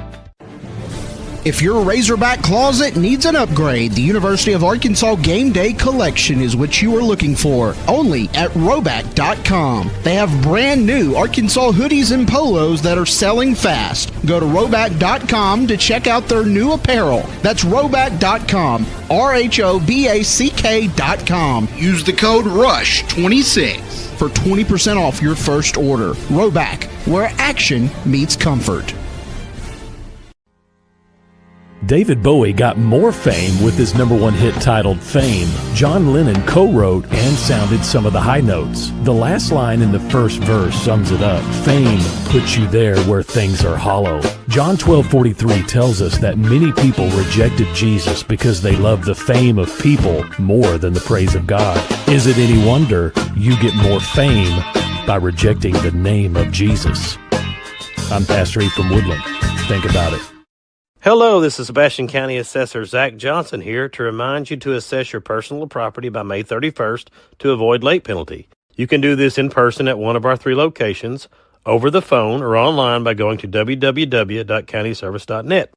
If your Razorback closet needs an upgrade, the University of Arkansas Game Day Collection is what you are looking for, only at Roback.com. They have brand new Arkansas hoodies and polos that are selling fast. Go to Roback.com to check out their new apparel. That's Roback.com, RHOBACK.com. Use the code RUSH26 for 20% off your first order. Roback, where action meets comfort. David Bowie got more fame with his #1 hit titled Fame. John Lennon co-wrote and sounded some of the high notes. The last line in the first verse sums it up. Fame puts you there where things are hollow. John 12:43 tells us that many people rejected Jesus because they love the fame of people more than the praise of God. Is it any wonder you get more fame by rejecting the name of Jesus? I'm Pastor Heath from Woodland. Think about it. Hello, this is Sebastian County Assessor Zach Johnson here to remind you to assess your personal property by May 31st to avoid late penalty. You can do this in person at one of our 3 locations, over the phone, or online by going to www.countyservice.net.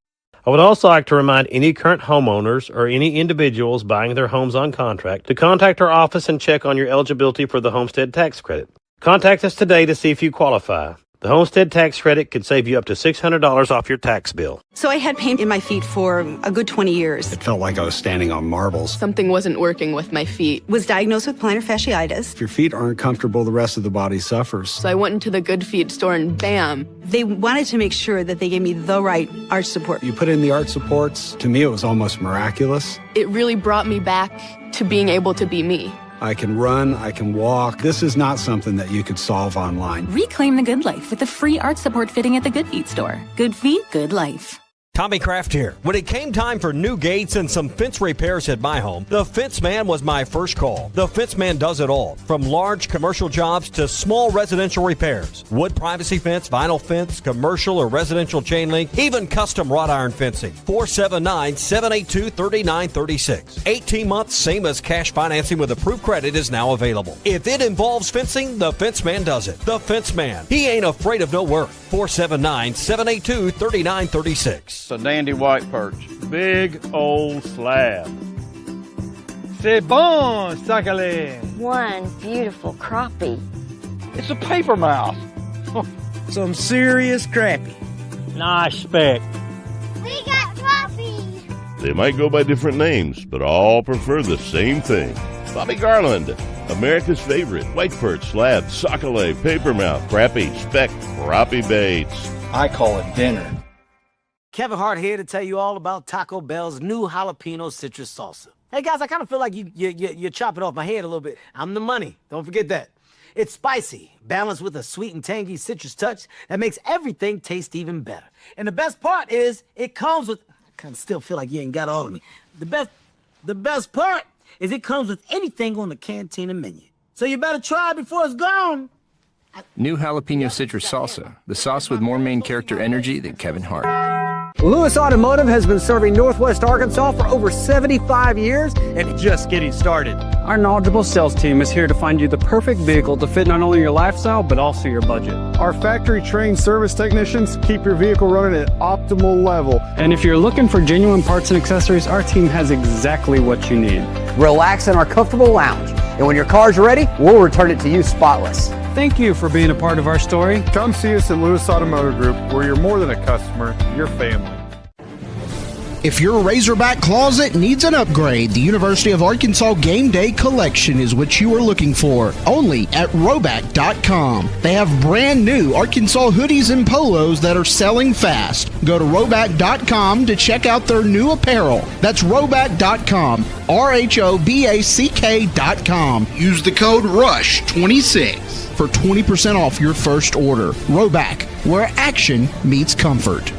I would also like to remind any current homeowners or any individuals buying their homes on contract to contact our office and check on your eligibility for the homestead tax credit. Contact us today to see if you qualify. The homestead tax credit could save you up to $600 off your tax bill. So I had pain in my feet for a good 20 years. It felt like I was standing on marbles. Something wasn't working with my feet. Was diagnosed with plantar fasciitis. If your feet aren't comfortable, the rest of the body suffers. So I went into the Good Feet store and bam. They wanted to make sure that they gave me the right arch support. You put in the arch supports. To me, it was almost miraculous. It really brought me back to being able to be me. I can run, I can walk. This is not something that you could solve online. Reclaim the good life with a free arch support fitting at the Good Feet store. Good feet, good life. Tommy Kraft here. When it came time for new gates and some fence repairs at my home, the Fence Man was my first call. The Fence Man does it all, from large commercial jobs to small residential repairs. Wood privacy fence, vinyl fence, commercial or residential chain link, even custom wrought iron fencing. 479-782-3936. 18 months, same as cash financing with approved credit is now available. If it involves fencing, the Fence Man does it. The Fence Man. He ain't afraid of no work. 479-782-3936. It's a dandy white perch. Big old slab. C'est bon, sacalé. One beautiful crappie. It's a paper mouth. Some serious crappie. Nice speck. We got crappies. They might go by different names, but all prefer the same thing. Bobby Garland, America's favorite. White perch, slab, sockeye, papermouth, crappie, speck, crappie baits. I call it dinner. Kevin Hart here to tell you all about Taco Bell's new jalapeno citrus salsa. Hey guys, I kind of feel like you're chopping off my head a little bit. I'm the money. Don't forget that. It's spicy, balanced with a sweet and tangy citrus touch that makes everything taste even better. And the best part is it comes with, I kind of still feel like you ain't got all of me. The best part is it comes with anything on the Cantina menu. So you better try it before it's gone. New jalapeno citrus salsa, the sauce with more main character energy than Kevin Hart. Lewis Automotive has been serving Northwest Arkansas for over 75 years and just getting started. Our knowledgeable sales team is here to find you the perfect vehicle to fit not only your lifestyle, but also your budget. Our factory-trained service technicians keep your vehicle running at optimal level. And if you're looking for genuine parts and accessories, our team has exactly what you need. Relax in our comfortable lounge, and when your car's ready, we'll return it to you spotless. Thank you for being a part of our story. Come see us at Lewis Automotive Group, where you're more than a customer, you're family. If your Razorback closet needs an upgrade, the University of Arkansas Game Day Collection is what you are looking for, only at Roback.com. They have brand new Arkansas hoodies and polos that are selling fast. Go to Roback.com to check out their new apparel. That's Roback.com, RHOBACK.com. Use the code RUSH26 for 20% off your first order. Roback, where action meets comfort.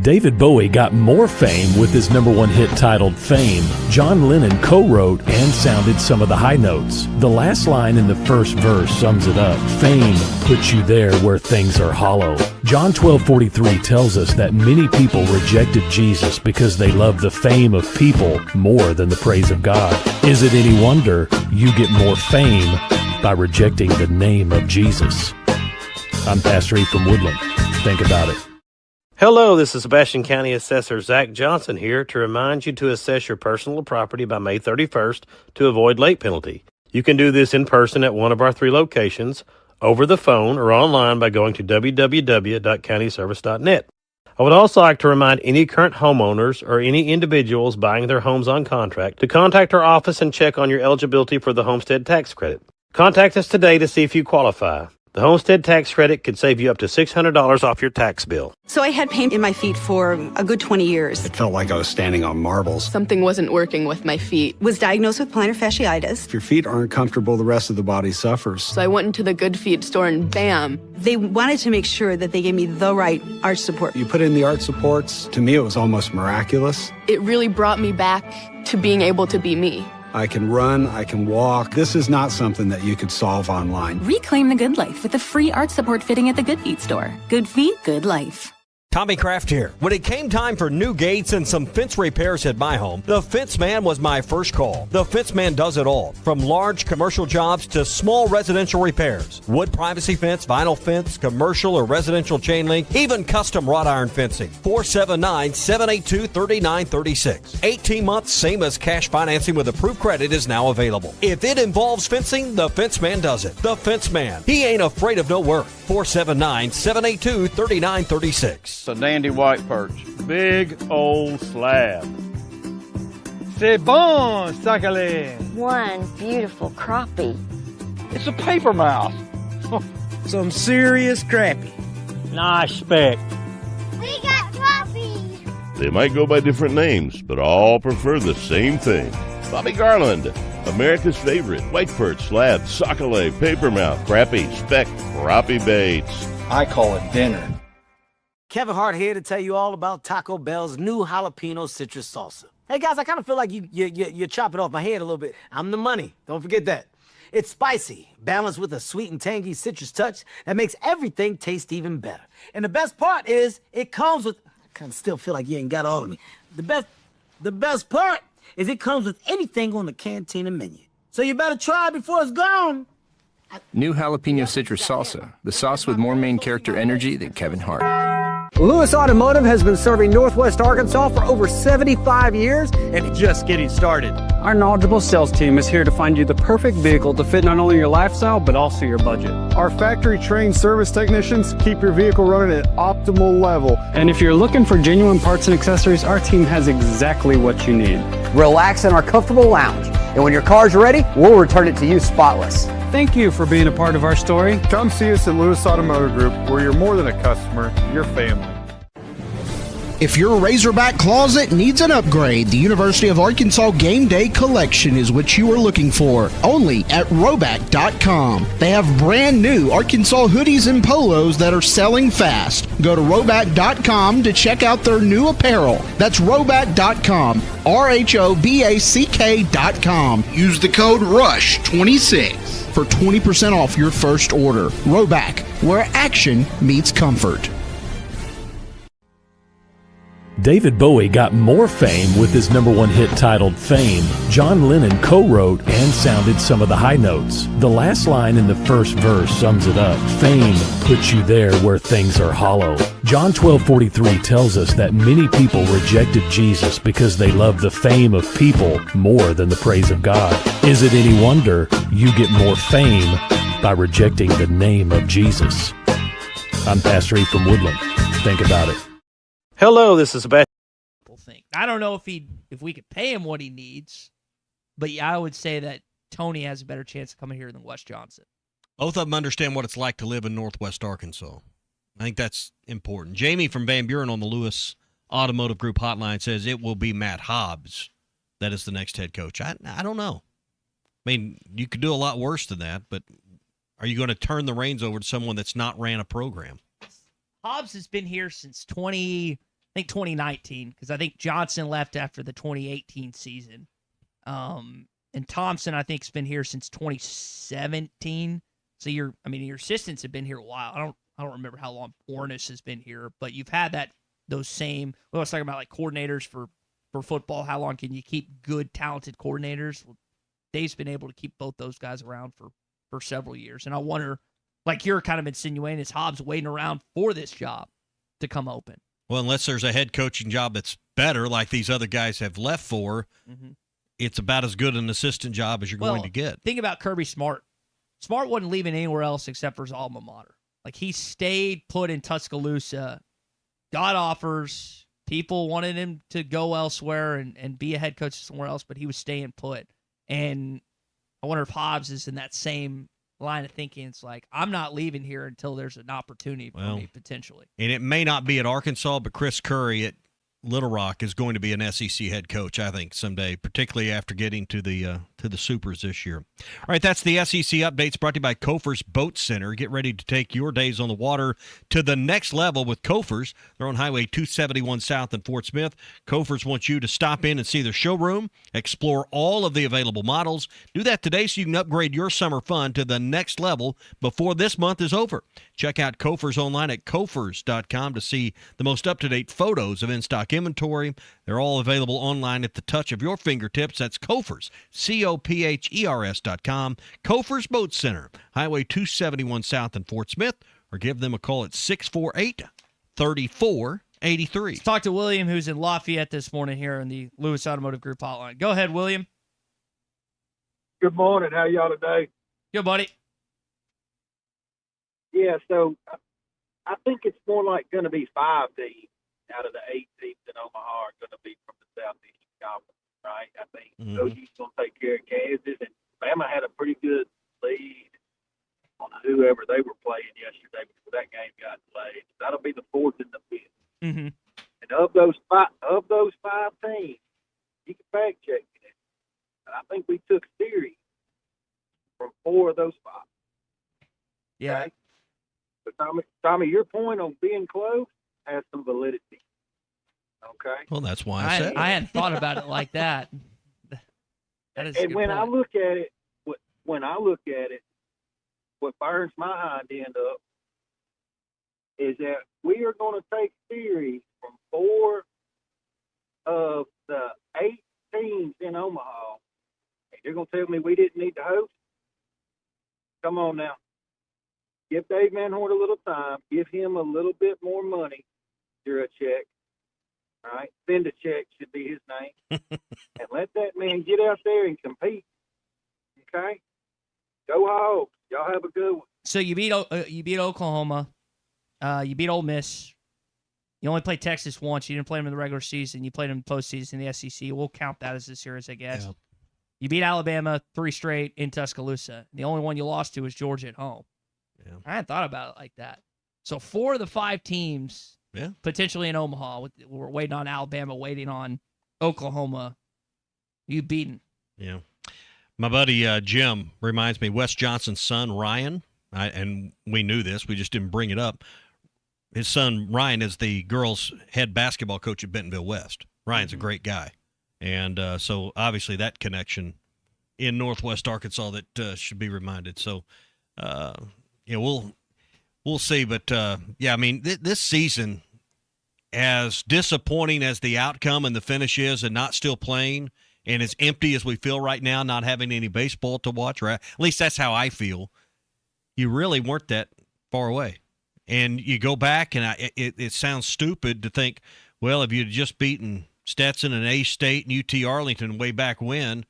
David Bowie got more fame with his #1 hit titled Fame. John Lennon co-wrote and sounded some of the high notes. The last line in the first verse sums it up. Fame puts you there where things are hollow. John 12:43 tells us that many people rejected Jesus because they love the fame of people more than the praise of God. Is it any wonder you get more fame by rejecting the name of Jesus? I'm Pastor Heath from Woodland. Think about it. Hello, this is Sebastian County Assessor Zach Johnson here to remind you to assess your personal property by May 31st to avoid late penalty. You can do this in person at one of our 3 locations, over the phone, or online by going to www.countyservice.net. I would also like to remind any current homeowners or any individuals buying their homes on contract to contact our office and check on your eligibility for the homestead tax credit. Contact us today to see if you qualify. The homestead tax credit could save you up to $600 off your tax bill. So I had pain in my feet for a good 20 years. It felt like I was standing on marbles. Something wasn't working with my feet. Was diagnosed with plantar fasciitis. If your feet aren't comfortable, the rest of the body suffers. So I went into the Good Feet store and bam. They wanted to make sure that they gave me the right arch support. You put in the arch supports. To me, it was almost miraculous. It really brought me back to being able to be me. I can run, I can walk. This is not something that you could solve online. Reclaim the good life with the free arch support fitting at the Good Feet store. Good feet, good life. Tommy Kraft here. When it came time for new gates and some fence repairs at my home, the Fence Man was my first call. The Fence Man does it all, from large commercial jobs to small residential repairs. Wood privacy fence, vinyl fence, commercial or residential chain link, even custom wrought iron fencing. 479-782-3936. 18 months, same as cash financing with approved credit is now available. If it involves fencing, the Fence Man does it. The Fence Man. He ain't afraid of no work. 479-782-3936. It's a dandy white perch. Big old slab. C'est bon, sacalé. One beautiful crappie. It's a paper mouse. Some serious crappie. Nice speck. We got crappies. They might go by different names, but all prefer the same thing. Bobby Garland, America's favorite. White perch, slab, sockeye, papermouth, crappie, speck, crappie baits. I call it dinner. Kevin Hart here to tell you all about Taco Bell's new jalapeno citrus salsa. Hey guys, I kind of feel like you're chopping off my head a little bit. I'm the money. Don't forget that. It's spicy, balanced with a sweet and tangy citrus touch that makes everything taste even better. And the best part is it comes with, I kind of still feel like you ain't got all of me. The best part is it comes with anything on the Cantina menu. So you better try it before it's gone. New jalapeno citrus salsa, the sauce with more main character energy than Kevin Hart. Lewis Automotive has been serving Northwest Arkansas for over 75 years and just getting started. Our knowledgeable sales team is here to find you the perfect vehicle to fit not only your lifestyle, but also your budget. Our factory-trained service technicians keep your vehicle running at optimal level. And if you're looking for genuine parts and accessories, our team has exactly what you need. Relax in our comfortable lounge. And when your car's ready, we'll return it to you spotless. Thank you for being a part of our story. Come see us at Lewis Automotive Group, where you're more than a customer, you're family. If your Razorback closet needs an upgrade, the University of Arkansas Game Day Collection is what you are looking for, only at Roback.com. They have brand new Arkansas hoodies and polos that are selling fast. Go to Roback.com to check out their new apparel. That's Roback.com, RHOBACK.com. Use the code RUSH26 for 20% off your first order. Roback, where action meets comfort. David Bowie got more fame with his #1 hit titled Fame. John Lennon co-wrote and sounded some of the high notes. The last line in the first verse sums it up. Fame puts you there where things are hollow. John 12:43 tells us that many people rejected Jesus because they love the fame of people more than the praise of God. Is it any wonder you get more fame by rejecting the name of Jesus? I'm Pastor E from Woodland. Think about it. Hello, this is Sebastian. I don't know if we could pay him what he needs, but yeah, I would say that Tony has a better chance of coming here than Wes Johnson. Both of them understand what it's like to live in Northwest Arkansas. I think that's important. Jamie from Van Buren on the Lewis Automotive Group hotline says it will be Matt Hobbs that is the next head coach. I don't know. I mean, you could do a lot worse than that, but are you going to turn the reins over to someone that's not ran a program? Hobbs has been here since 2019, because I think Johnson left after the 2018 season. And Thompson, I think, has been here since 2017. So your assistants have been here a while. I don't remember how long Ornis has been here, but you've had those same. I was talking about like coordinators for football. How long can you keep good, talented coordinators? Well, Dave's been able to keep both those guys around for several years, and I wonder, like you're kind of insinuating, is Hobbs waiting around for this job to come open? Well, unless there's a head coaching job that's better, like these other guys have left for, it's about as good an assistant job as you're going to get. Think about Kirby Smart. Smart wasn't leaving anywhere else except for his alma mater. Like, he stayed put in Tuscaloosa, got offers. People wanted him to go elsewhere and be a head coach somewhere else, but he was staying put. And I wonder if Hobbs is in that same line of thinking. It's like, I'm not leaving here until there's an opportunity for me, potentially. And it may not be at Arkansas, but Chris Curry at Little Rock is going to be an SEC head coach, I think, someday, particularly after getting to the Supers this year. All right, that's the SEC updates brought to you by Kofer's Boat Center. Get ready to take your days on the water to the next level with Kofer's. They're on Highway 271 South in Fort Smith. Kofer's wants you to stop in and see their showroom, explore all of the available models. Do that today so you can upgrade your summer fun to the next level before this month is over. Check out Kofer's online at Kofers.com to see the most up-to-date photos of in-stock inventory. They're all available online at the touch of your fingertips. That's Kofer's, Kophers.com. Kofer's Boat Center, Highway 271 South in Fort Smith, or give them a call at 648-3483. Let's talk to William, who's in Lafayette this morning here in the Lewis Automotive Group hotline. Go ahead, William. Good morning. How y'all today? Good, buddy. Yeah, so I think it's more like going to be 5 teams out of the 8 teams in Omaha are going to be from the Southeastern Conference, right? I think OU's going to take care of Kansas, and Bama had a pretty good lead on whoever they were playing yesterday before that game got delayed. That'll be the 4th and the 5th. And of those five teams, you can fact check it. I think we took series from 4 of those 5. Yeah. Okay? But Tommy, your point on being close has some validity. Okay. Well, that's why I said I hadn't thought about it like that. That is. And when I look at it, what burns my hind end up is that we are going to take series from 4 of the 8 teams in Omaha, and you're going to tell me we didn't need to host? Come on now. Give Dave Van Horn a little time. Give him a little bit more money. You're a check. All right? Send a check should be his name. And let that man get out there and compete. Okay? Go Hogs. Y'all have a good one. So you beat Oklahoma. You beat Ole Miss. You only played Texas once. You didn't play them in the regular season. You played them in the postseason in the SEC. We'll count that as a series, I guess. Yeah. You beat Alabama 3 straight in Tuscaloosa. The only one you lost to was Georgia at home. Yeah. I hadn't thought about it like that. So 4 of the 5 teams, potentially in Omaha, we're waiting on Alabama, waiting on Oklahoma. You beaten. Yeah. My buddy Jim reminds me, Wes Johnson's son, Ryan, and we knew this, we just didn't bring it up. His son, Ryan, is the girls' head basketball coach at Bentonville West. Ryan's a great guy. And so, obviously, that connection in Northwest Arkansas that should be reminded. So, we'll see. But, I mean, this season, as disappointing as the outcome and the finish is and not still playing, and as empty as we feel right now, not having any baseball to watch, or at least that's how I feel, you really weren't that far away. And you go back, and it sounds stupid to think, well, if you'd just beaten Stetson and A-State and UT Arlington way back when,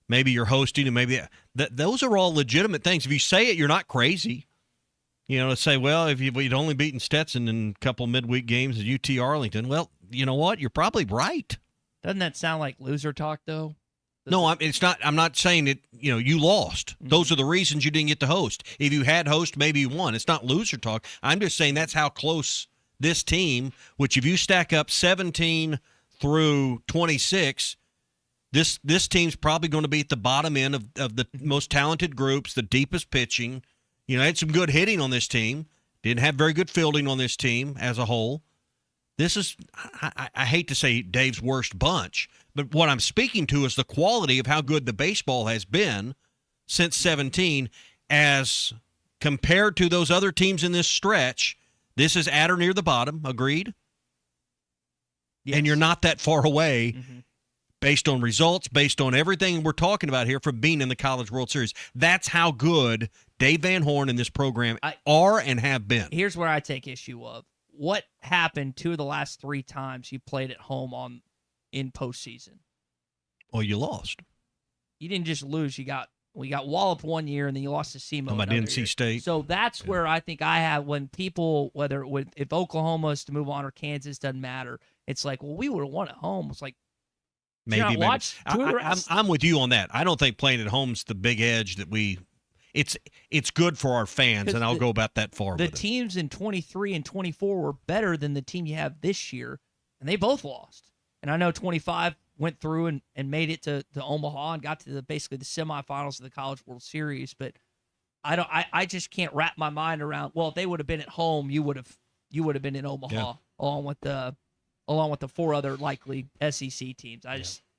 maybe you're hosting, and maybe those are all legitimate things. If you say it, you're not crazy. You know, to say, well, if we'd only beaten Stetson in a couple midweek games at UT Arlington, well, you know what? You're probably right. Doesn't that sound like loser talk, though? No, it's not. I'm not saying that, you lost. Mm-hmm. Those are the reasons you didn't get to host. If you had host, maybe you won. It's not loser talk. I'm just saying that's how close this team, which if you stack up 17 through 26, this team's probably going to be at the bottom end of the most talented groups, the deepest pitching. Had some good hitting on this team. Didn't have very good fielding on this team as a whole. This is, I hate to say Dave's worst bunch, but what I'm speaking to is the quality of how good the baseball has been since 17 as compared to those other teams in this stretch. This is at or near the bottom, agreed? Yes. And you're not that far away based on results, based on everything we're talking about here from being in the College World Series. That's how good Dave Van Horn and this program are and have been. Here's where I take issue of. what happened 2 of the last 3 times you played at home in postseason? Well, you lost. You didn't just lose. You got walloped one year, and then you lost to SEMO. About NC State. So that's where I think I have when people, if Oklahoma is to move on or Kansas, doesn't matter. It's like, well, we would have won at home. It's like, maybe. I'm with you on that. I don't think playing at home's the big edge that it's good for our fans, and I'll go about that far. The teams in 23 and 24 were better than the team you have this year, and they both lost. And I know 25 went through and made it to Omaha and got to basically the semifinals of the College World Series. But I just can't wrap my mind around. Well, if they would have been at home, you would have been in Omaha along with the 4 other likely SEC teams.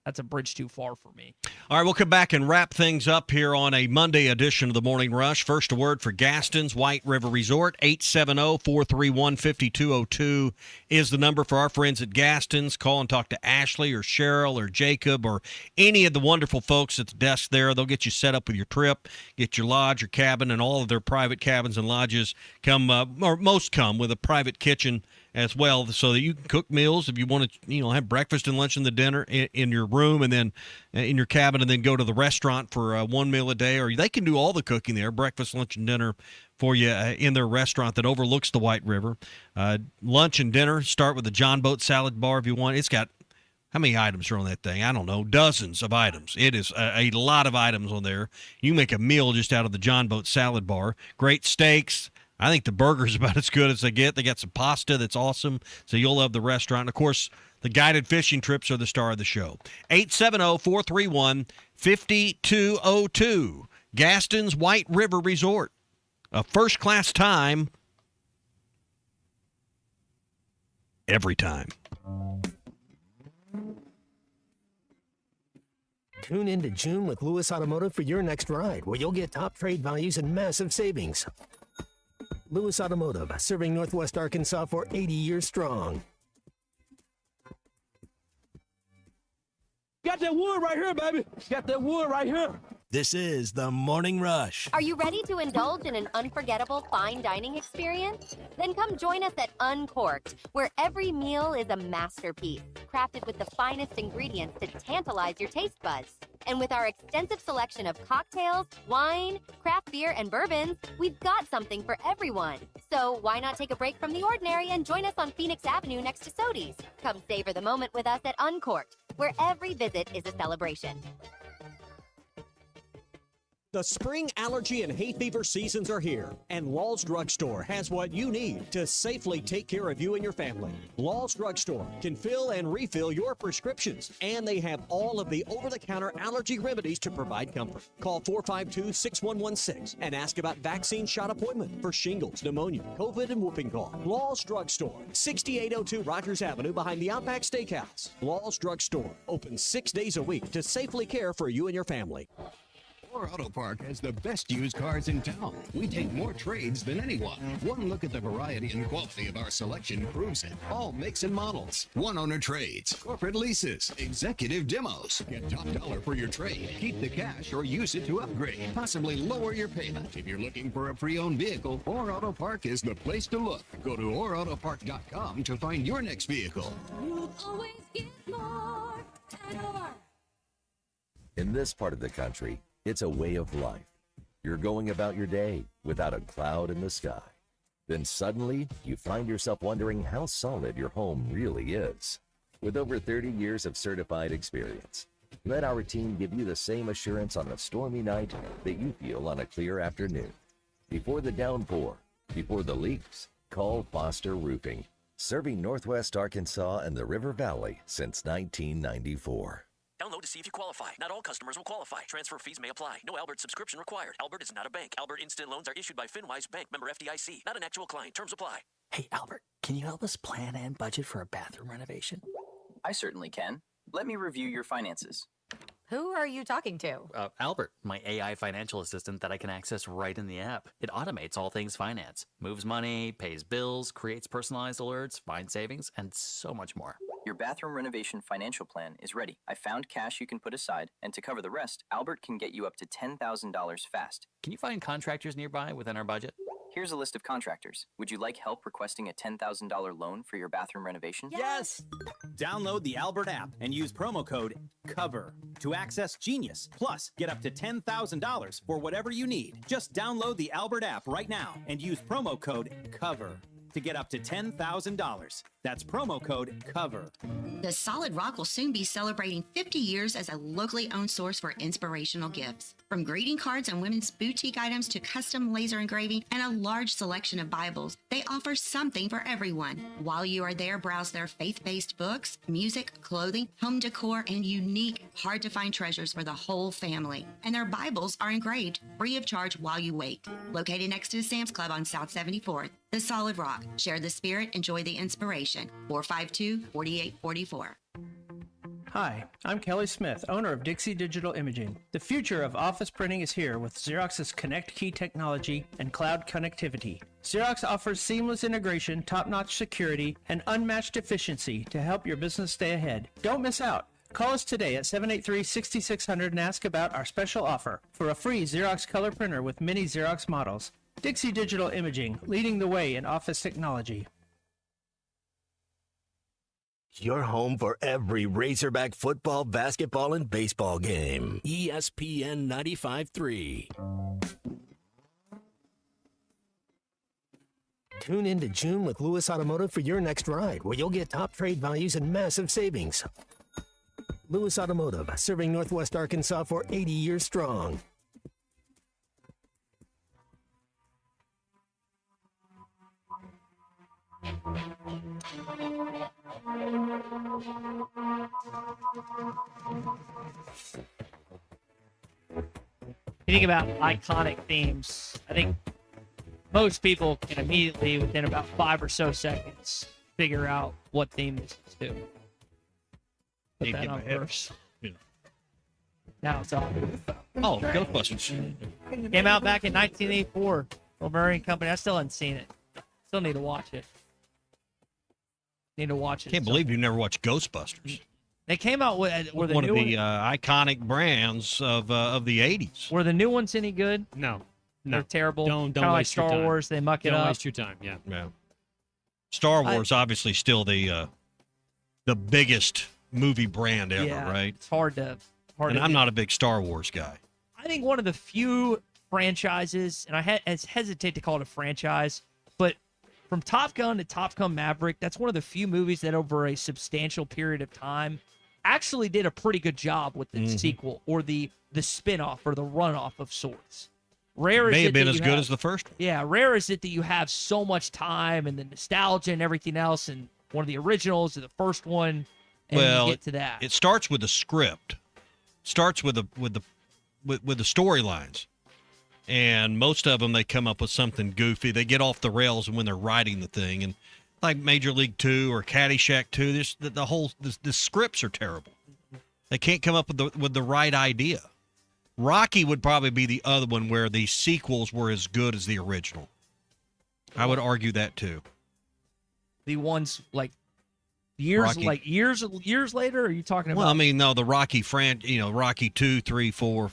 That's a bridge too far for me. All right, we'll come back and wrap things up here on a Monday edition of the Morning Rush. First, a word for Gaston's White River Resort. 870-431-5202 is the number for our friends at Gaston's. Call and talk to Ashley or Cheryl or Jacob or any of the wonderful folks at the desk there. They'll get you set up with your trip, get your lodge or cabin, and all of their private cabins and lodges most come with a private kitchen as well, so that you can cook meals if you want to, have breakfast and lunch and the dinner in your room and then in your cabin, and then go to the restaurant for one meal a day, or they can do all the cooking there, breakfast, lunch, and dinner for you in their restaurant that overlooks the White River. Lunch and dinner start with the John Boat salad bar if you want. It's got, how many items are on that thing? I don't know, dozens of items. It is a lot of items on there. You make a meal just out of the John Boat salad bar. Great steaks. I think the burger's about as good as they get. They got some pasta that's awesome, so you'll love the restaurant. And, of course, the guided fishing trips are the star of the show. 870-431-5202. Gaston's White River Resort. A first-class time every time. Tune in to June with Lewis Automotive for your next ride, where you'll get top trade values and massive savings. Lewis Automotive, serving Northwest Arkansas for 80 years strong. Got that wood right here, baby. Got that wood right here. This is the Morning Rush. Are you ready to indulge in an unforgettable fine dining experience? Then come join us at Uncorked, where every meal is a masterpiece, crafted with the finest ingredients to tantalize your taste buds. And with our extensive selection of cocktails, wine, craft beer, and bourbons, we've got something for everyone. So why not take a break from the ordinary and join us on Phoenix Avenue next to Sodi's? Come savor the moment with us at Uncorked, where every visit is a celebration. The spring allergy and hay fever seasons are here, and Law's Drugstore has what you need to safely take care of you and your family. Law's Drugstore can fill and refill your prescriptions, and they have all of the over-the-counter allergy remedies to provide comfort. Call 452-6116 and ask about vaccine shot appointment for shingles, pneumonia, COVID, and whooping cough. Law's Drugstore, 6802 Rogers Avenue behind the Outback Steakhouse. Law's Drugstore, open 6 days a week to safely care for you and your family. Orr Auto Park has the best used cars in town. We take more trades than anyone. One look at the variety and quality of our selection proves it. All makes and models. One-owner trades, corporate leases, executive demos. Get top dollar for your trade. Keep the cash or use it to upgrade. Possibly lower your payment. If you're looking for a pre-owned vehicle, Orr Auto Park is the place to look. Go to OrrAutoPark.com to find your next vehicle. You always get more at Orr. In this part of the country, it's a way of life. You're going about your day without a cloud in the sky. Then suddenly, you find yourself wondering how solid your home really is. With over 30 years of certified experience, let our team give you the same assurance on a stormy night that you feel on a clear afternoon. Before the downpour, before the leaks, call Foster Roofing, serving Northwest Arkansas and the River Valley since 1994. Download to see if you qualify. Not all customers will qualify. Transfer fees may apply. No Albert subscription required. Albert is not a bank. Albert Instant Loans are issued by FinWise Bank, member FDIC. Not an actual client. Terms apply. Hey, Albert, can you help us plan and budget for a bathroom renovation? I certainly can. Let me review your finances. Who are you talking to? Albert, my AI financial assistant that I can access right in the app. It automates all things finance, moves money, pays bills, creates personalized alerts, finds savings, and so much more. Your bathroom renovation financial plan is ready. I found cash you can put aside, and to cover the rest, Albert can get you up to $10,000 fast. Can you find contractors nearby within our budget? Here's a list of contractors. Would you like help requesting a $10,000 loan for your bathroom renovation? Yes! Download the Albert app and use promo code COVER to access Genius. Plus, get up to $10,000 for whatever you need. Just download the Albert app right now and use promo code COVER to get up to $10,000. That's promo code COVER. The Solid Rock will soon be celebrating 50 years as a locally owned source for inspirational gifts. From greeting cards and women's boutique items to custom laser engraving and a large selection of Bibles, they offer something for everyone. While you are there, browse their faith-based books, music, clothing, home decor, and unique, hard-to-find treasures for the whole family. And their Bibles are engraved free of charge while you wait. Located next to the Sam's Club on South 74th, The Solid Rock. Share the spirit, enjoy the inspiration. 452-4844. Hi, I'm Kelly Smith, owner of Dixie Digital Imaging. The future of office printing is here with Xerox's Connect Key technology and cloud connectivity. Xerox offers seamless integration, top-notch security, and unmatched efficiency to help your business stay ahead. Don't miss out. Call us today at 783-6600 and ask about our special offer for a free Xerox color printer with many Xerox models. Dixie Digital Imaging, leading the way in office technology. Your home for every Razorback football, basketball, and baseball game. ESPN 95.3. Tune in to June with Lewis Automotive for your next ride, where you'll get top trade values and massive savings. Lewis Automotive, serving Northwest Arkansas for 80 years strong. You think about iconic themes, I think most people can immediately, within about 5 or so seconds, figure out what theme this is to. Put that on first. Yeah. Now it's on. Oh, Ghostbusters. Came out back in 1984. Bavarian Company. I still haven't seen it. Still need to watch it. Need to watch it. Can't believe you've never watched Ghostbusters. They came out with were the one new of the iconic brands of the 80s. Were the new ones any good? No. They're terrible. Don't Kinda like waste your Star time. Wars. They muck it Don't up. waste your time. Yeah. Star Wars obviously still the biggest movie brand ever, Yeah, right? It's hard to. And I'm not a big Star Wars guy. I think one of the few franchises, and I hesitate to call it a franchise, but from Top Gun to Top Gun Maverick, that's one of the few movies that over a substantial period of time actually did a pretty good job with the sequel or the spin-off or the runoff of sorts. Rare May is have it been that as you good have- as the first one. Yeah, rare is it that you have so much time and the nostalgia and everything else, and one of the originals or the first one, and Well, you get to that. It starts with the script. Starts with the storylines. And most of them, they come up with something goofy. They get off the rails when they're writing the thing. And like Major League 2 or Caddyshack 2, the scripts are terrible. They can't come up with the right idea. Rocky would probably be the other one where the sequels were as good as the original. I would argue that too. The ones like years later, or are you talking about? Well, I mean, no, the Rocky Rocky 2, 3, 4,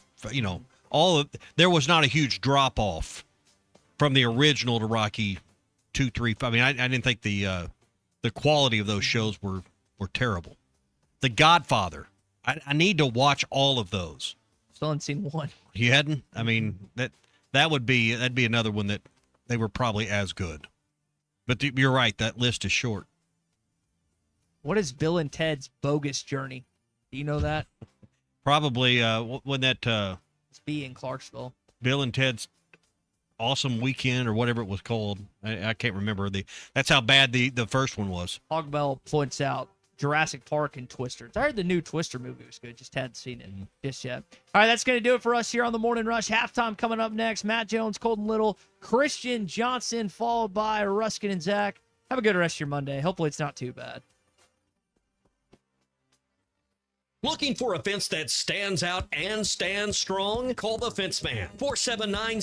there was not a huge drop off from the original to Rocky 2, 3, 5. I mean, I didn't think the quality of those shows were terrible. The Godfather, I need to watch all of those. Still haven't seen one. You hadn't? I mean, that'd be another one that they were probably as good. But you're right, that list is short. What is Bill and Ted's Bogus Journey? Do you know that? Probably when that It's B in Clarksville. Bill and Ted's Awesome Weekend or whatever it was called. I can't remember. That's how bad the first one was. Hogbell points out Jurassic Park and Twister. I heard the new Twister movie was good. Just hadn't seen it just yet. All right, that's going to do it for us here on the Morning Rush. Halftime coming up next. Matt Jones, Colton Little, Christian Johnson, followed by Ruskin and Zach. Have a good rest of your Monday. Hopefully it's not too bad. Looking for a fence that stands out and stands strong? Call the Fence Man, 479